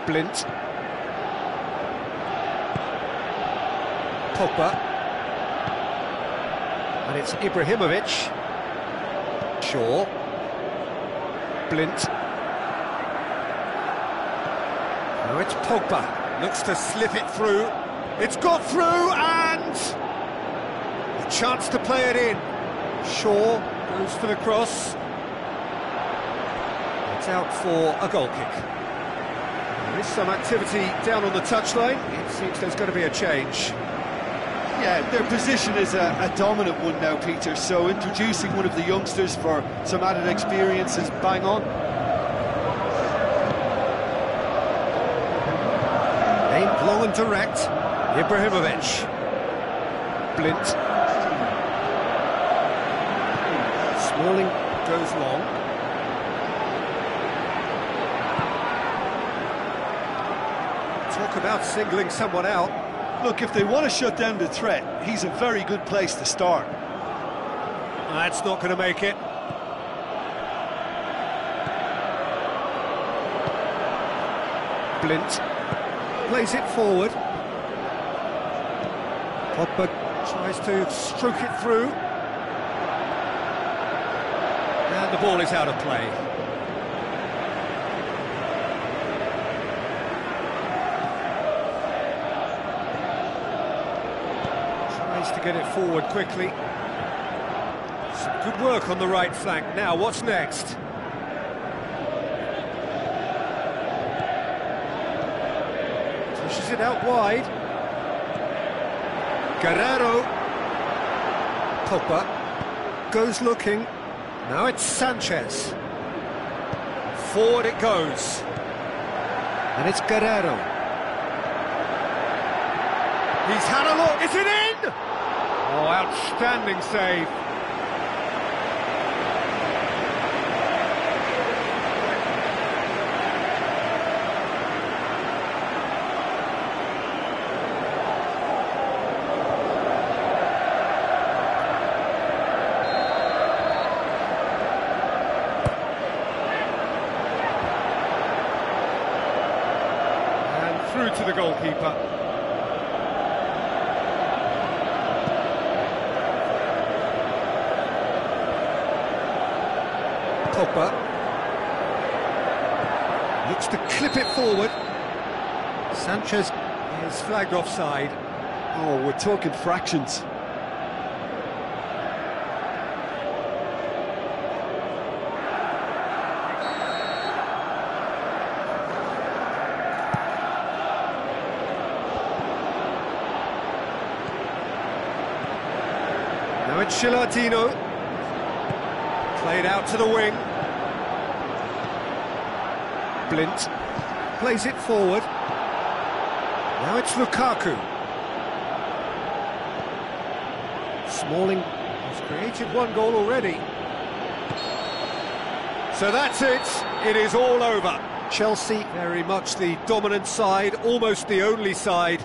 Blint. Pogba. And it's Ibrahimovic. Shaw. Blint. Now it's Pogba. Looks to slip it through. It's got through and a chance to play it in. Shaw goes for the cross. It's out for a goal kick. There is some activity down on the touchline. It seems there's going to be a change. Yeah, their position is a dominant one now, Peter, so introducing one of the youngsters for some added experience is bang on. Aimed long and direct. Ibrahimovic. Blint. Smalling goes long. Talk about singling someone out. Look, if they want to shut down the threat, he's a very good place to start. That's not going to make it. Blint plays it forward. Pogba tries to stroke it through. And the ball is out of play. To get it forward quickly. Some good work on the right flank. Now, what's next? Pushes it out wide. Guerrero. Pogba goes looking. Now it's Sanchez. Forward it goes. And it's Guerrero. He's had a look. Is it in? Oh, outstanding save. And through to the goalkeeper. Pogba looks to clip it forward. Sanchez is flagged offside. Oh, we're talking fractions. Now it's Gilardino. Played out to the wing. Blint plays it forward. Now it's Lukaku. Smalling has created one goal already. So that's it. It is all over. Chelsea, very much the dominant side, almost the only side.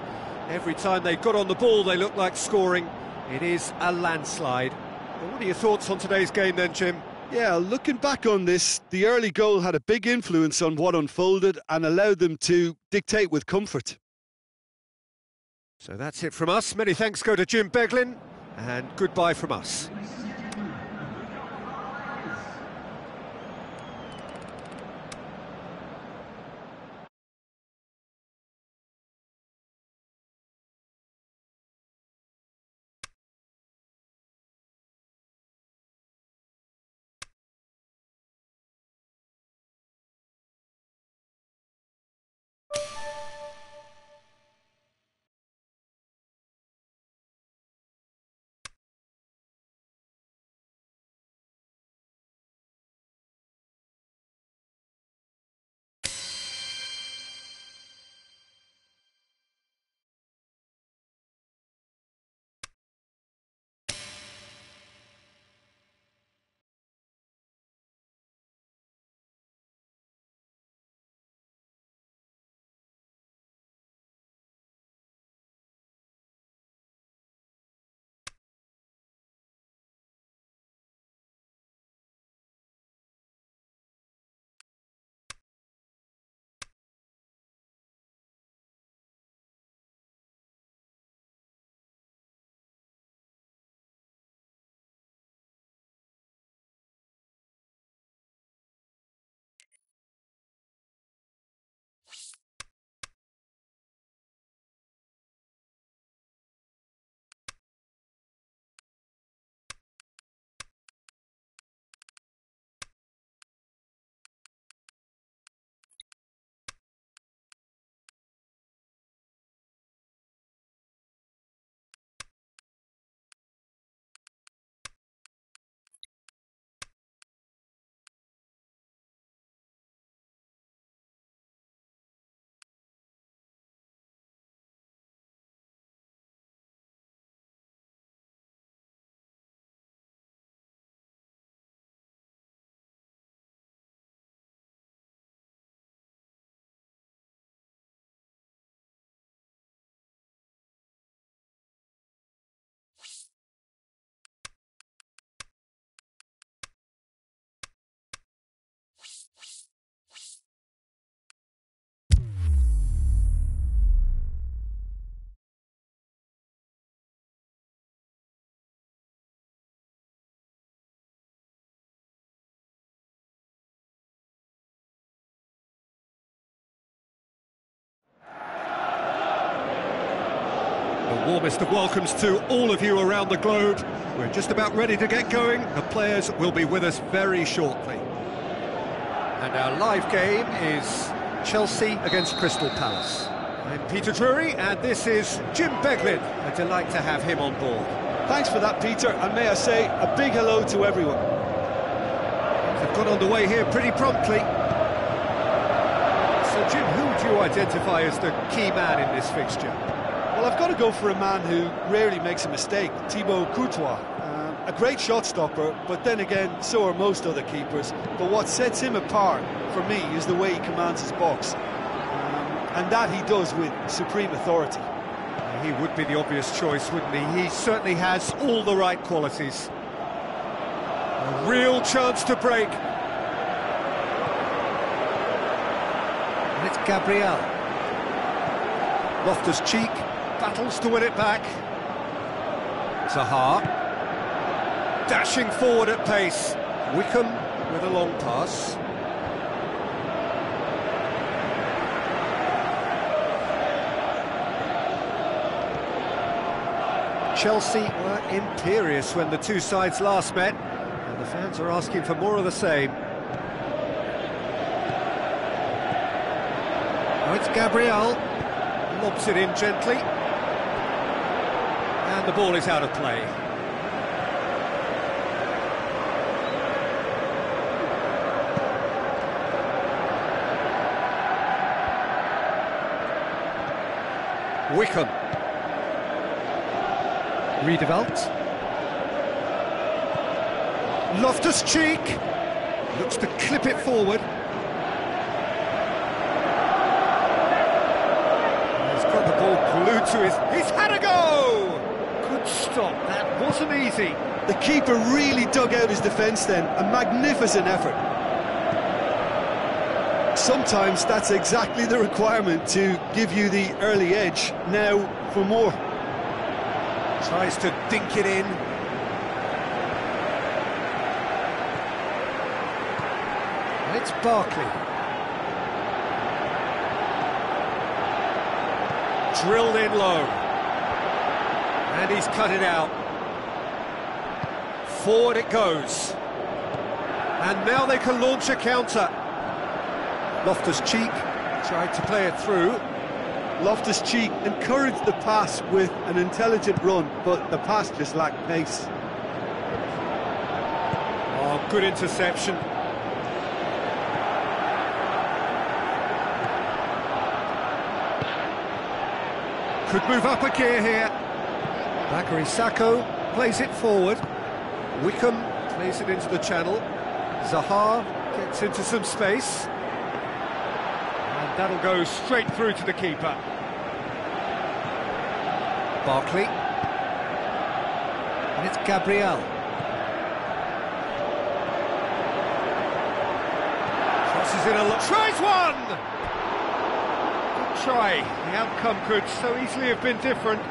Every time they got on the ball, they looked like scoring. It is a landslide. Well, what are your thoughts on today's game then, Jim? Yeah, looking back on this, the early goal had a big influence on what unfolded and allowed them to dictate with comfort. So that's it from us. Many thanks go to Jim Beglin, and goodbye from us. Warmest of welcomes to all of you around the globe. We're just about ready to get going. The players will be with us very shortly. And our live game is Chelsea against Crystal Palace. I'm Peter Drury, and this is Jim Beglin. A delight to have him on board. Thanks for that, Peter, and may I say a big hello to everyone. They've got underway here pretty promptly. So, Jim, who would you identify as the key man in this fixture? Well, I've got to go for a man who rarely makes a mistake, Thibaut Courtois. A great shot stopper, but then again, so are most other keepers. But what sets him apart, for me, is the way he commands his box. And that he does with supreme authority. He would be the obvious choice, wouldn't he? He certainly has all the right qualities. A real chance to break. And it's Gabriel. Loftus-Cheek battles to win it back. Zaha. Dashing forward at pace. Wickham with a long pass. Chelsea were imperious when the two sides last met, and the fans are asking for more of the same. Now it's Gabriel, lobs it in gently, and the ball is out of play. Wickham. Redeveloped. Loftus-Cheek looks to clip it forward. He's got the ball glued to he's had a go! Good stop, that wasn't easy. The keeper really dug out his defence then, a magnificent effort. Sometimes that's exactly the requirement to give you the early edge. Now for more. Tries to dink it in. And it's Barkley. Drilled in low. And he's cut it out. Forward it goes. And now they can launch a counter. Loftus-Cheek tried to play it through. Loftus-Cheek encouraged the pass with an intelligent run, but the pass just lacked pace. Oh, good interception. Could move up a gear here. Bakary Sakho plays it forward. Wickham plays it into the channel. Zaha gets into some space. And that'll go straight through to the keeper. Barkley. And it's Gabriel. Crosses in a lot. Tries one! Good try. The outcome could so easily have been different.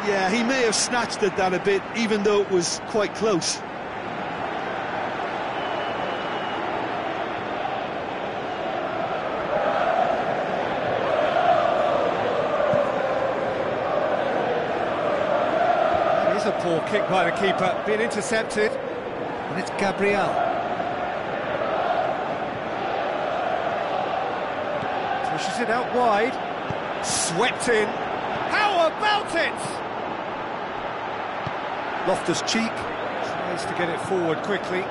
Yeah, he may have snatched at that a bit, even though it was quite close. A poor kick by the keeper, being intercepted, and it's Gabriel. Pushes it out wide, swept in. How about it? Loftus-Cheek tries to get it forward quickly.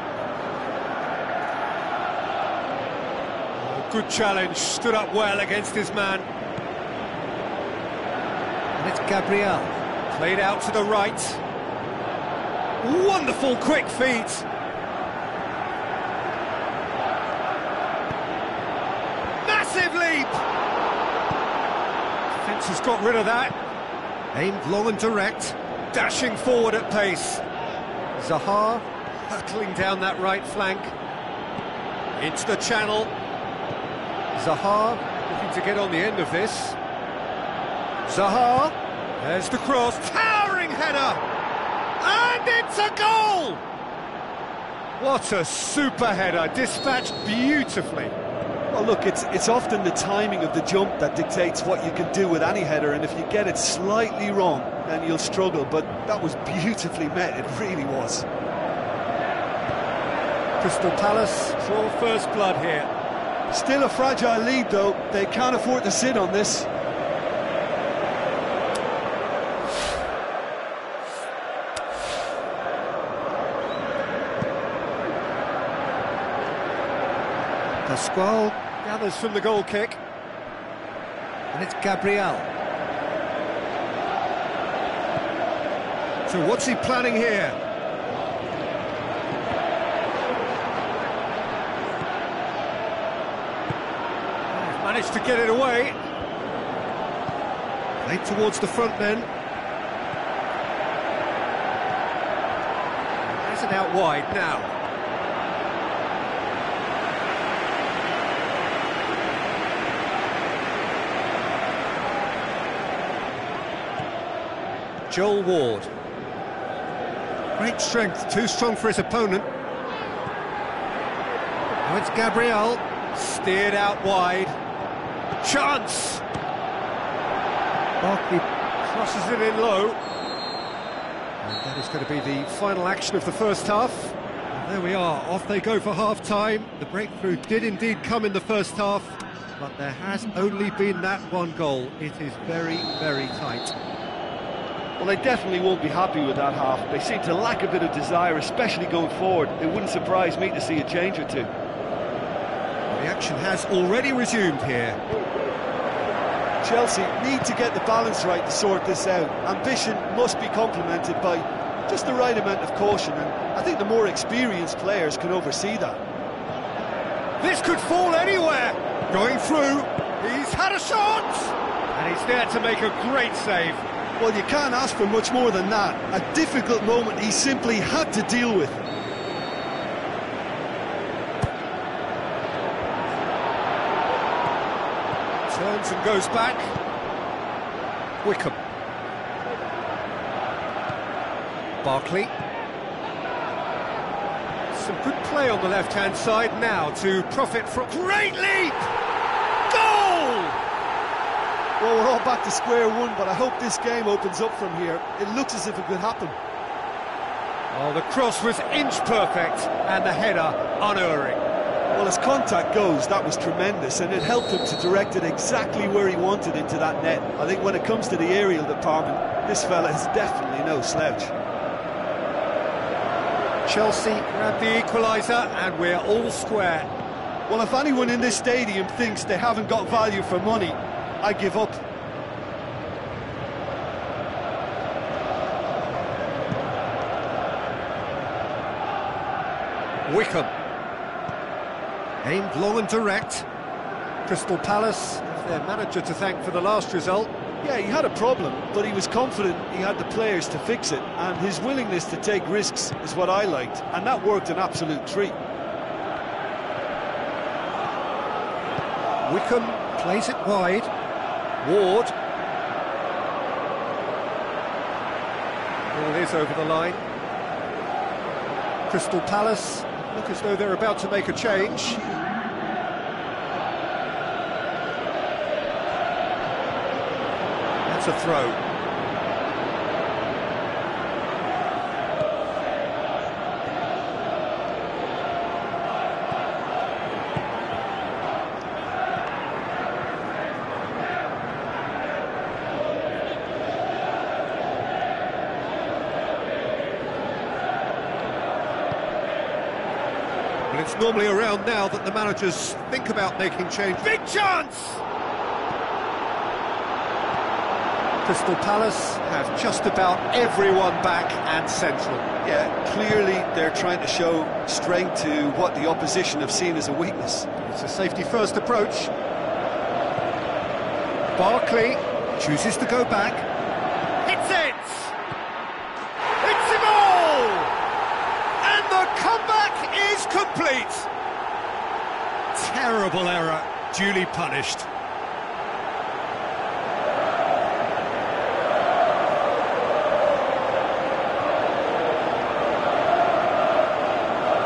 Oh, good challenge, stood up well against his man. And it's Gabriel. Played out to the right. Wonderful quick feet. Massive leap. Defence has got rid of that. Aimed long and direct. Dashing forward at pace. Zaha hurtling down that right flank. Into the channel. Zaha looking to get on the end of this. Zaha. There's the cross, towering header, and it's a goal! What a super header, dispatched beautifully. Well, look, it's often the timing of the jump that dictates what you can do with any header, and if you get it slightly wrong, then you'll struggle. But that was beautifully met, it really was. Crystal Palace draw first blood here. Still a fragile lead, though. They can't afford to sit on this. Pascual gathers from the goal kick. And it's Gabriel. So what's he planning here? Managed to get it away. Played towards the front then. Has it out wide now. Joel Ward. Great strength, too strong for his opponent. Now it's Gabriel. Steered out wide. Chance! Barkley crosses it in low. And that is going to be the final action of the first half. And there we are, off they go for half-time. The breakthrough did indeed come in the first half, but there has only been that one goal. It is very, very tight. Well, they definitely won't be happy with that half. They seem to lack a bit of desire, especially going forward. It wouldn't surprise me to see a change or two. The action has already resumed here. Chelsea need to get the balance right to sort this out. Ambition must be complemented by just the right amount of caution, and I think the more experienced players can oversee that. This could fall anywhere. Going through. He's had a shot! And he's there to make a great save. Well, you can't ask for much more than that. A difficult moment he simply had to deal with. Turns and goes back. Wickham. Barkley. Some good play on the left-hand side now to profit from... Great leap! Goal! Well, we're all back to square one, but I hope this game opens up from here. It looks as if it could happen. Oh, the cross was inch perfect, and the header unerring. Well, as contact goes, that was tremendous, and it helped him to direct it exactly where he wanted into that net. I think when it comes to the aerial department, this fella is definitely no slouch. Chelsea grab the equaliser, and we're all square. Well, if anyone in this stadium thinks they haven't got value for money, I give up. Wickham. Aimed long and direct. Crystal Palace have their manager to thank for the last result. Yeah, he had a problem, but he was confident he had the players to fix it, and his willingness to take risks is what I liked, and that worked an absolute treat. Wickham plays it wide. Ward. Ball is over the line. Crystal Palace look as though they're about to make a change. That's a throw. Well, it's normally around now that the managers think about making change. Big chance! Crystal Palace have just about everyone back and central. Yeah, clearly they're trying to show strength to what the opposition have seen as a weakness. It's a safety-first approach. Barkley chooses to go back. Hits it! It's a goal! And the comeback is complete. Terrible error, duly punished.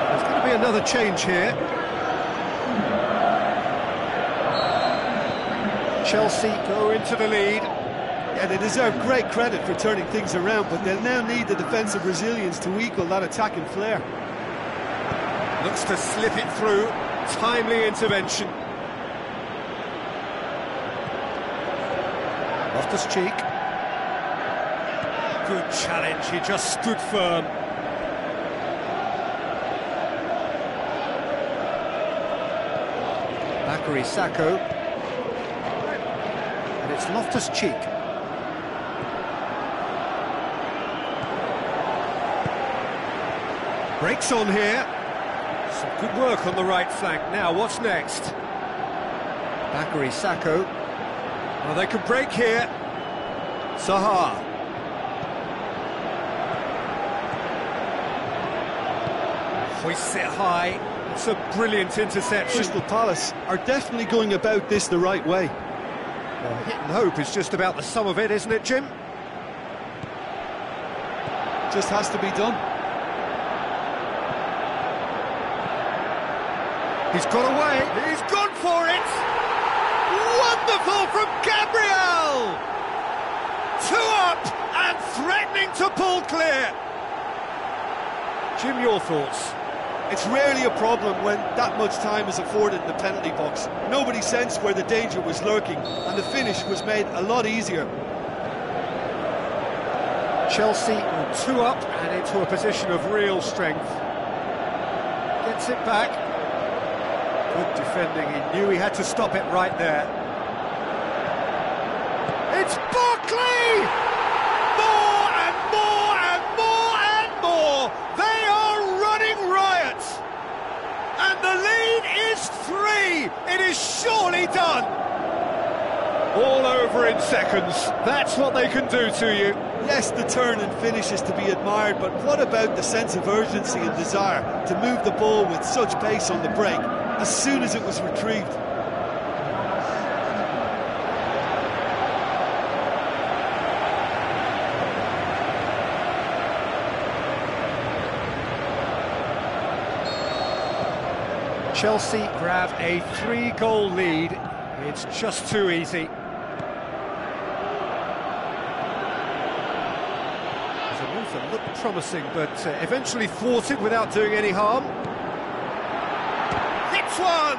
There's going to be another change here. Chelsea go into the lead. Yeah, they deserve great credit for turning things around, but they'll now need the defensive resilience to equal that attacking flair. Looks to slip it through. Timely intervention. Loftus-Cheek. Good challenge, he just stood firm. Bakary Sacco. And it's Loftus-Cheek. Breaks on here. Some good work on the right flank. Now, what's next? Bakary Sacco. Well, they can break here. Zaha. Hoists it high. It's a brilliant interception. Crystal Palace are definitely going about this the right way. Well, hit and hope is just about the sum of it, isn't it, Jim? Just has to be done. He's got away. He's gone for it. Wonderful from Gabriel. 2 up and threatening to pull clear. Jim, your thoughts? It's rarely a problem when that much time is afforded in the penalty box. Nobody sensed where the danger was lurking, and the finish was made a lot easier. Chelsea 2 up and into a position of real strength. Gets it back. Good defending, he knew he had to stop it right there. It's Barkley! More and more and more and more! They are running riot! And the lead is 3! It is surely done! All over in seconds, that's what they can do to you. Yes, the turn and finish is to be admired, but what about the sense of urgency and desire to move the ball with such pace on the break as soon as it was retrieved? Chelsea grab a 3-goal lead. It's just too easy. The move that looked promising, but eventually thwarted without doing any harm. Hits one!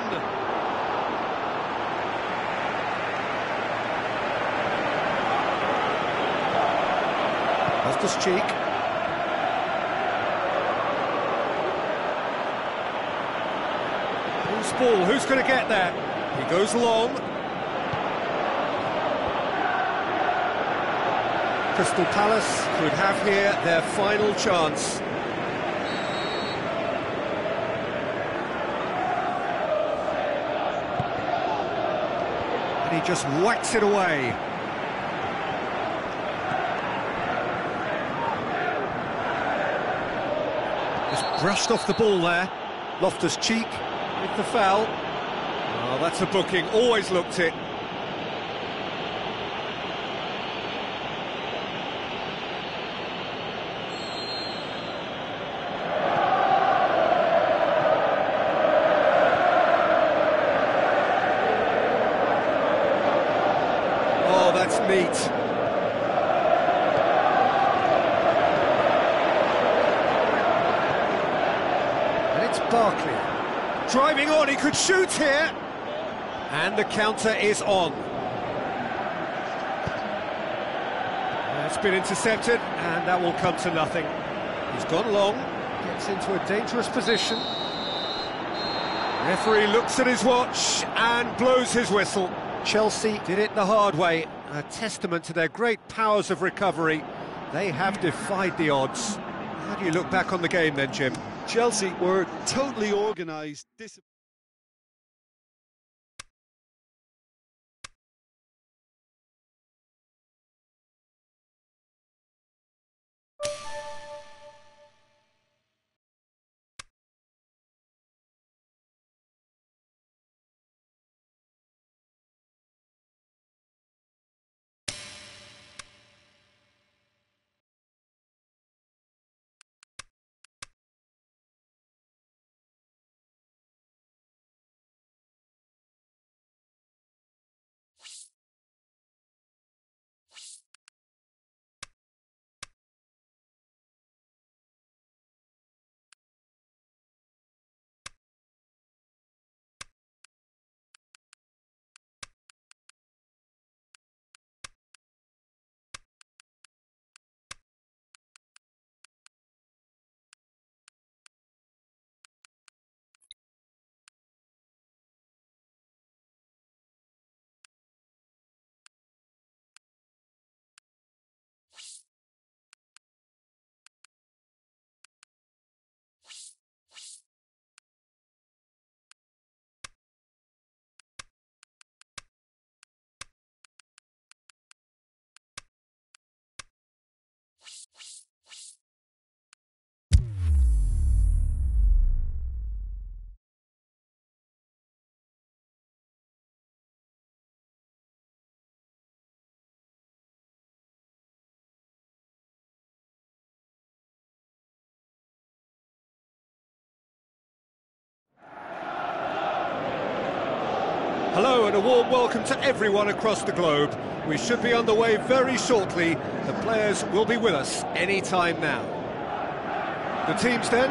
Loftus-Cheek. Loose ball, who's going to get there? He goes long. Crystal Palace could have here their final chance. And he just whacks it away. Just brushed off the ball there. Loftus-Cheek with the foul. Oh, that's a booking, always looked it. Oh, that's neat. And it's Barkley. Driving on, he could shoot here. And the counter is on. It's been intercepted, and that will come to nothing. He's gone long, gets into a dangerous position. Referee looks at his watch and blows his whistle. Chelsea did it the hard way, a testament to their great powers of recovery. They have defied the odds. How do you look back on the game then, Jim? Chelsea were totally organised, disciplined. Hello and a warm welcome to everyone across the globe. We should be underway very shortly. The players will be with us any time now. The teams then,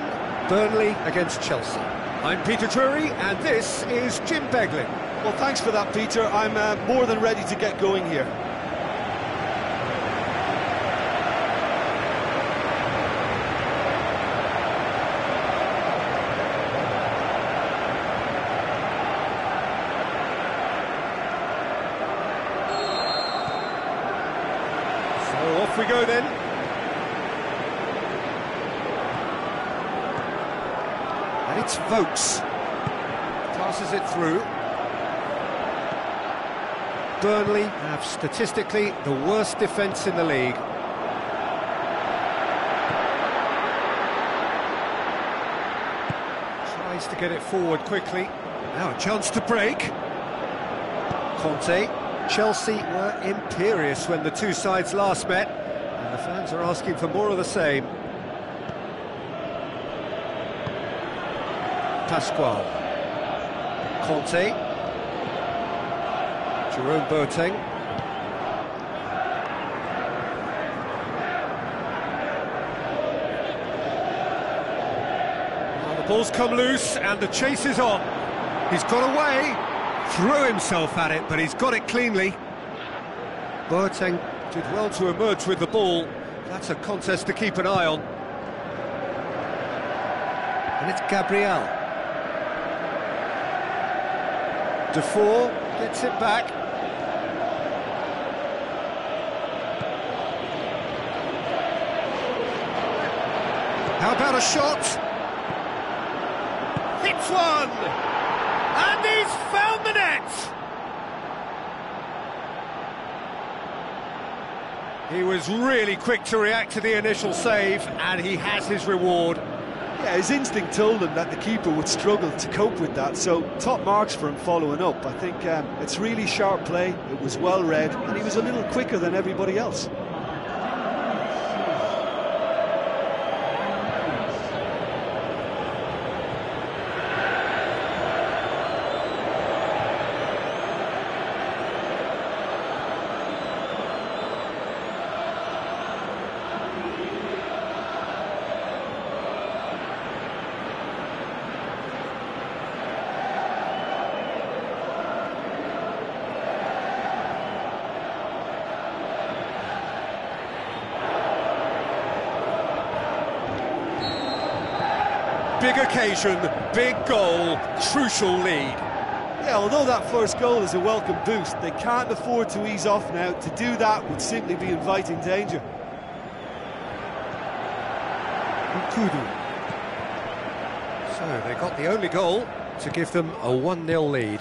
Burnley against Chelsea. I'm Peter Drury and this is Jim Beglin. Well, thanks for that, Peter. I'm more than ready to get going here. Off we go then. And it's Vokes. Passes it through. Burnley have statistically the worst defence in the league. Tries to get it forward quickly. Now a chance to break. Conte. Chelsea were imperious when the two sides last met, and the fans are asking for more of the same. Pascual. Conte. Jerome Boateng. Now the ball's come loose and the chase is on. He's got away. Threw himself at it, but he's got it cleanly. Boateng did well to emerge with the ball. That's a contest to keep an eye on. And it's Gabriel. Defour gets it back. How about a shot? Hits one! And he's found the net! He was really quick to react to the initial save, and he has his reward. Yeah, his instinct told him that the keeper would struggle to cope with that, so top marks for him following up. I think it's really sharp play, it was well read, and he was a little quicker than everybody else. Big occasion, big goal, crucial lead. Yeah, although that first goal is a welcome boost, they can't afford to ease off now. To do that would simply be inviting danger. Nkudu. So they got the only goal to give them a 1-0 lead.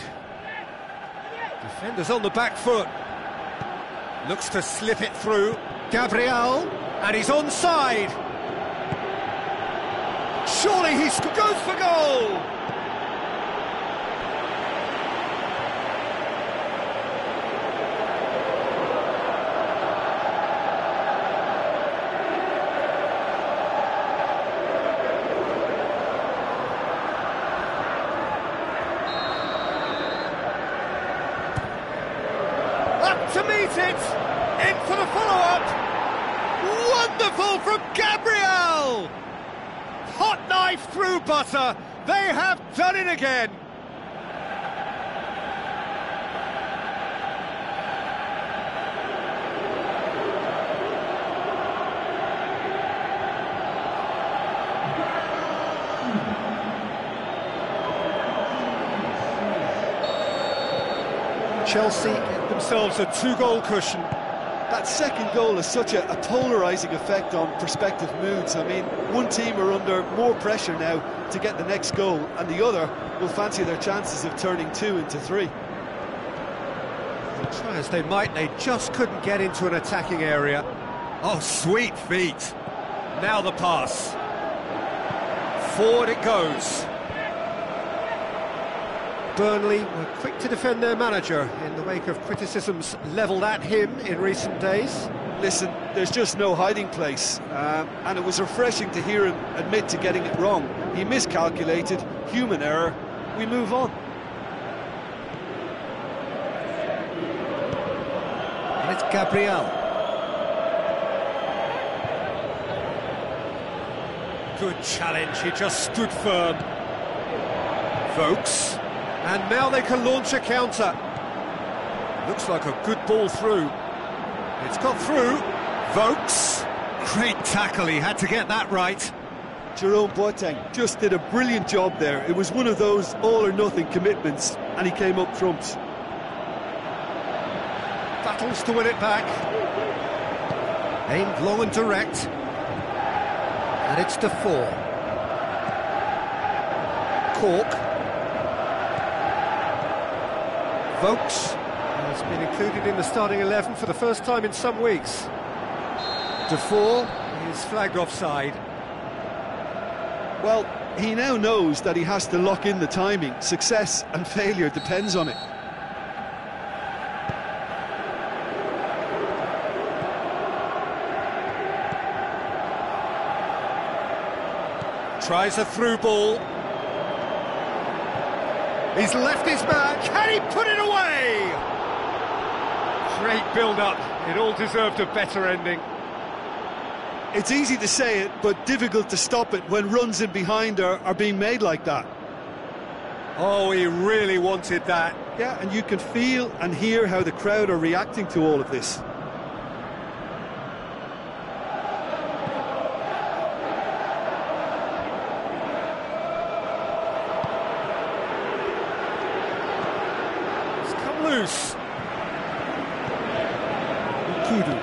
Defenders on the back foot. Looks to slip it through. Gabriel, and he's onside. Surely he goes for goal! Up to meet it! In for the follow-up! Wonderful from Gabriel! Hot knife through butter, they have done it again! Chelsea get themselves a 2-goal cushion. That second goal has such a polarising effect on prospective moods. I mean, one team are under more pressure now to get the next goal, and the other will fancy their chances of turning 2 into 3. Try as they might, they just couldn't get into an attacking area. Oh, sweet feet. Now the pass. Forward it goes. Burnley were quick to defend their manager in the wake of criticisms levelled at him in recent days. Listen, there's just no hiding place, and it was refreshing to hear him admit to getting it wrong. He miscalculated, human error, we move on. It's Gabriel. Good challenge, he just stood firm. Vokes, and now they can launch a counter. Looks like a good ball through. It's got through. Vokes, great tackle, he had to get that right. Jerome Boateng just did a brilliant job there. It was one of those all-or-nothing commitments, and he came up trumps. Battles to win it back. Aimed long and direct. And it's Defoe. Cork. Vokes has been included in the starting 11 for the first time in some weeks. Defoe is flagged offside. Well, he now knows that he has to lock in the timing. Success and failure depends on it. Tries a through ball. He's left his man. Can he put it away? Great build-up. It all deserved a better ending. It's easy to say it, but difficult to stop it when runs in behind are being made like that. Oh, he really wanted that. Yeah, and you can feel and hear how the crowd are reacting to all of this. It's come loose. Kudu.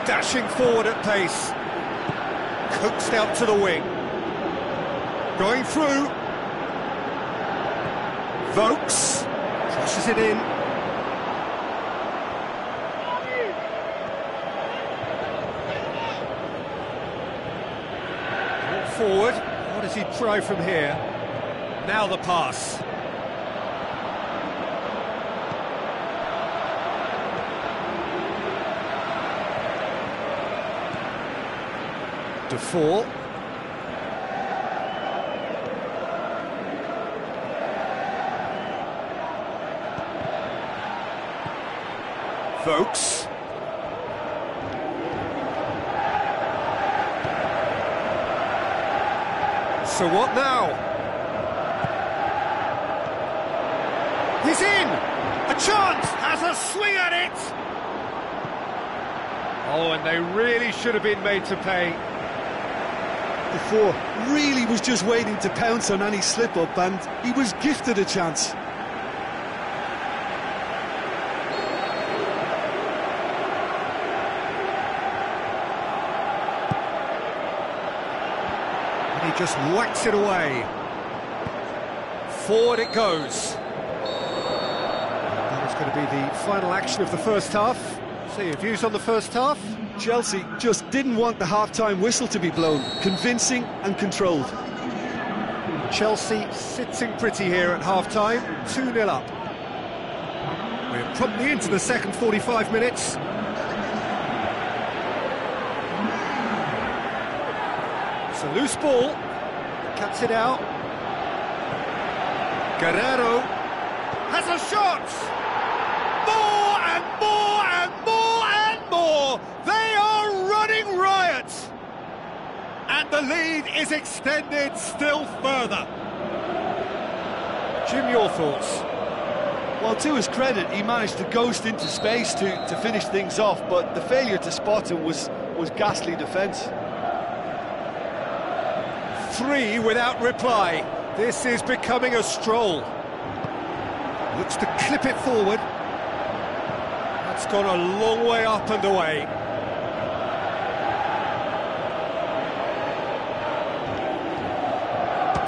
Dashing forward at pace. Coaxed out to the wing. Going through. Vokes. Crosses it in. Walk forward. What does he try from here? Now the pass. Defoe. Vokes. So what now? He's in! A chance! Has a swing at it! Oh, and they really should have been made to pay. Before, really was just waiting to pounce on any slip-up, and he was gifted a chance. And he just whacks it away. Forward it goes. That is going to be the final action of the first half. So your views on the first half? Chelsea just didn't want the half-time whistle to be blown. Convincing and controlled. Chelsea sitting pretty here at half-time, 2-0 up. We're promptly into the second 45 minutes. It's a loose ball, cuts it out. Guerrero has a shot! More and more and more and more! They are running riot! And the lead is extended still further. Jim, your thoughts? Well, to his credit, he managed to ghost into space to finish things off, but the failure to spot him was ghastly defence. 3 without reply. This is becoming a stroll. Looks to clip it forward. That's gone a long way up and away.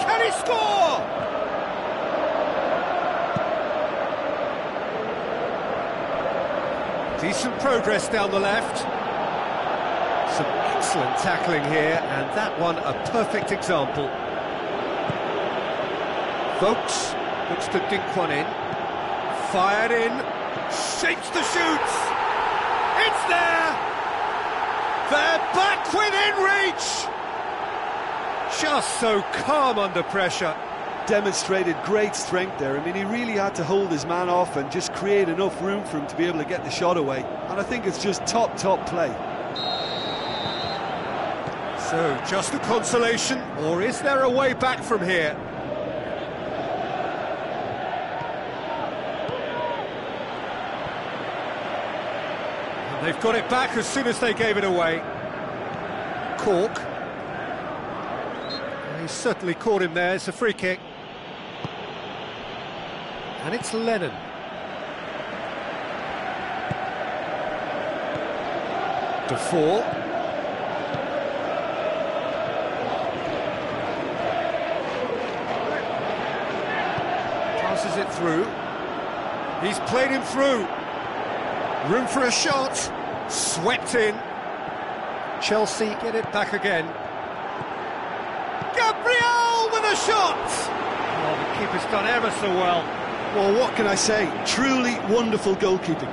Can he score? Decent progress down the left. Some excellent tackling here, and that one a perfect example. Vokes looks to dink one in. Fired in. Shapes to shoot. It's there. They're back within reach. Just so calm under pressure. demonstrated great strength there. I mean, he really had to hold his man off and just create enough room for him to be able to get the shot away. And I think it's just top play. So, just a consolation, or is there a way back from here? And they've got it back as soon as they gave it away. Cork. He certainly caught him there. It's a free kick. And it's Lennon. Defoe. Passes it through. He's played him through. Room for a shot. Swept in. Chelsea get it back again. Gabriel with a shot! Oh, the keeper's done ever so well. Well, what can I say? Truly wonderful goalkeeping.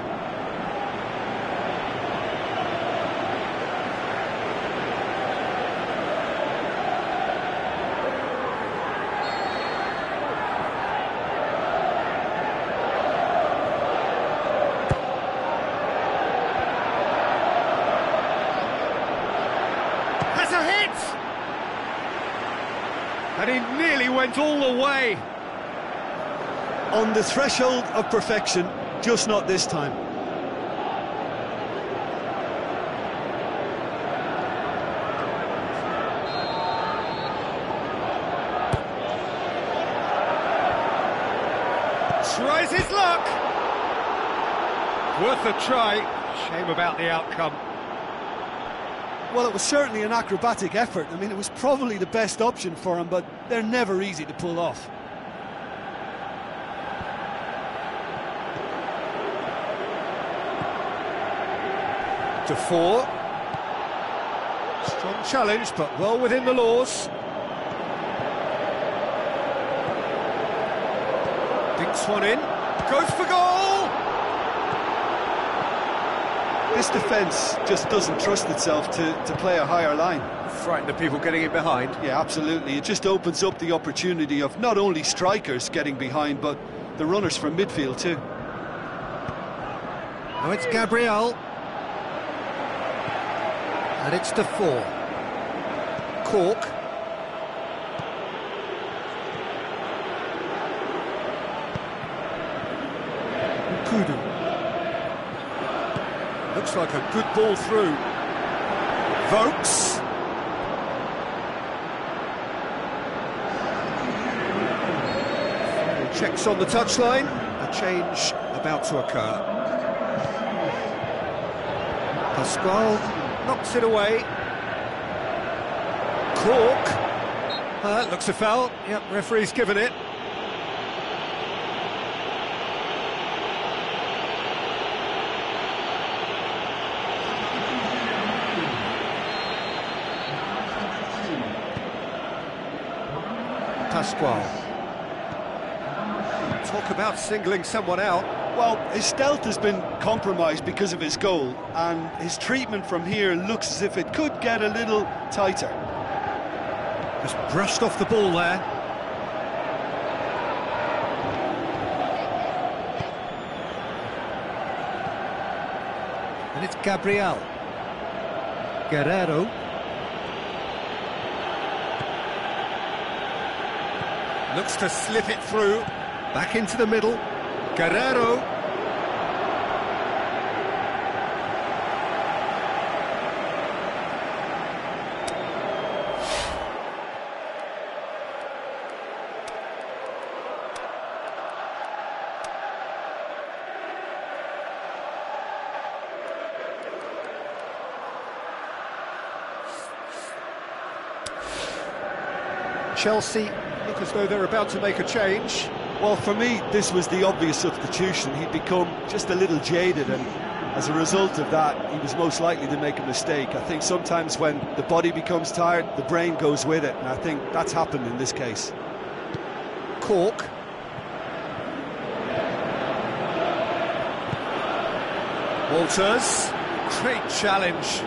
Has a hit! And he nearly went all the way. On the threshold of perfection, just not this time. Tries his luck. Worth a try. Shame about the outcome. Well, it was certainly an acrobatic effort. I mean, it was probably the best option for him, but they're never easy to pull off. Defoe. Strong challenge, but well within the laws. Dinks one in. Goes for goal! This defence just doesn't trust itself to play a higher line. Frighten the people getting in behind. Yeah, absolutely. It just opens up the opportunity of not only strikers getting behind, but the runners from midfield too. Now it's Gabriel. And it's Defoe. Cork. Kudu. Looks like a good ball through. Vokes. Checks on the touchline. A change about to occur. Pascual knocks it away. Cork. Looks a foul. Yep, referee's given it. Pascual. Talk about singling someone out. Well, his stealth has been compromised because of his goal, and his treatment from here looks as if it could get a little tighter. Just brushed off the ball there. And it's Gabriel. Guerrero. Looks to slip it through. Back into the middle. Guerrero. Chelsea look as though they're about to make a change. Well, for me, this was the obvious substitution. He'd become just a little jaded, and as a result of that, he was most likely to make a mistake. I think sometimes when the body becomes tired, the brain goes with it, and I think that's happened in this case. Cork. Walters. Great challenge.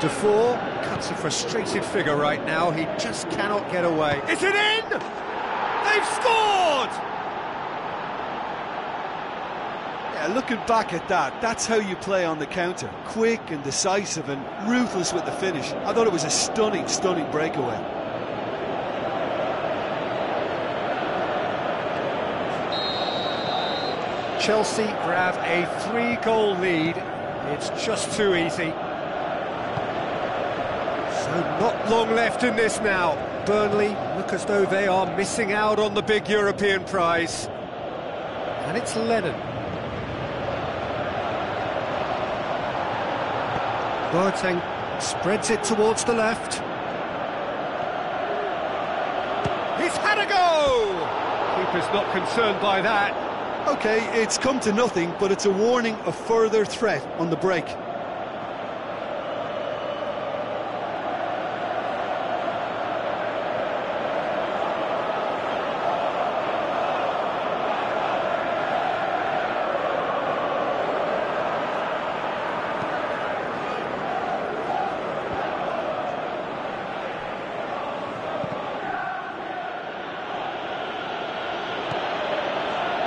Defour cuts a frustrated figure right now. He just cannot get away. Is it in? They've scored! Yeah, looking back at that, that's how you play on the counter. Quick and decisive and ruthless with the finish. I thought it was a stunning, stunning breakaway. Chelsea grab a 3-goal lead. It's just too easy. So not long left in this now. Burnley look as though they are missing out on the big European prize. And it's Lennon. Boateng spreads it towards the left. He's had a go! Keeper's not concerned by that. OK, it's come to nothing, but it's a warning of further threat on the break.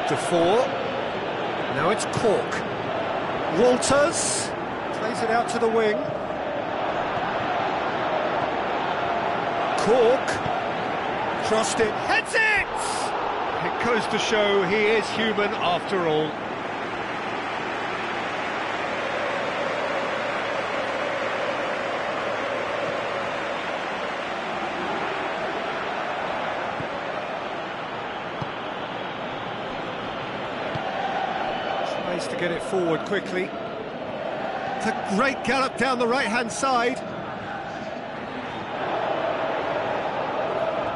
Defour. Now it's Cork. Walters plays it out to the wing. Cork crossed it, heads it! It goes to show he is human after all. To get it forward quickly. It's a great gallop down the right-hand side.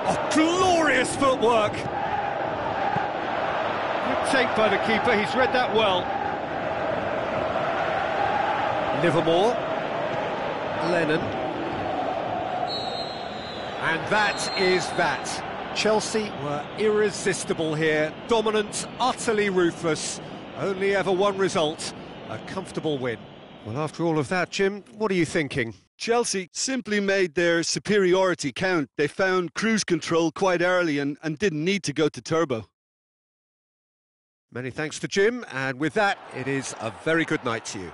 Oh, glorious footwork! Good take by the keeper, he's read that well. Livermore. Lennon. And that is that. Chelsea were irresistible here, dominant, utterly ruthless. Only ever one result, a comfortable win. Well, after all of that, Jim, what are you thinking? Chelsea simply made their superiority count. They found cruise control quite early and didn't need to go to turbo. Many thanks to Jim, and with that, it is a very good night to you.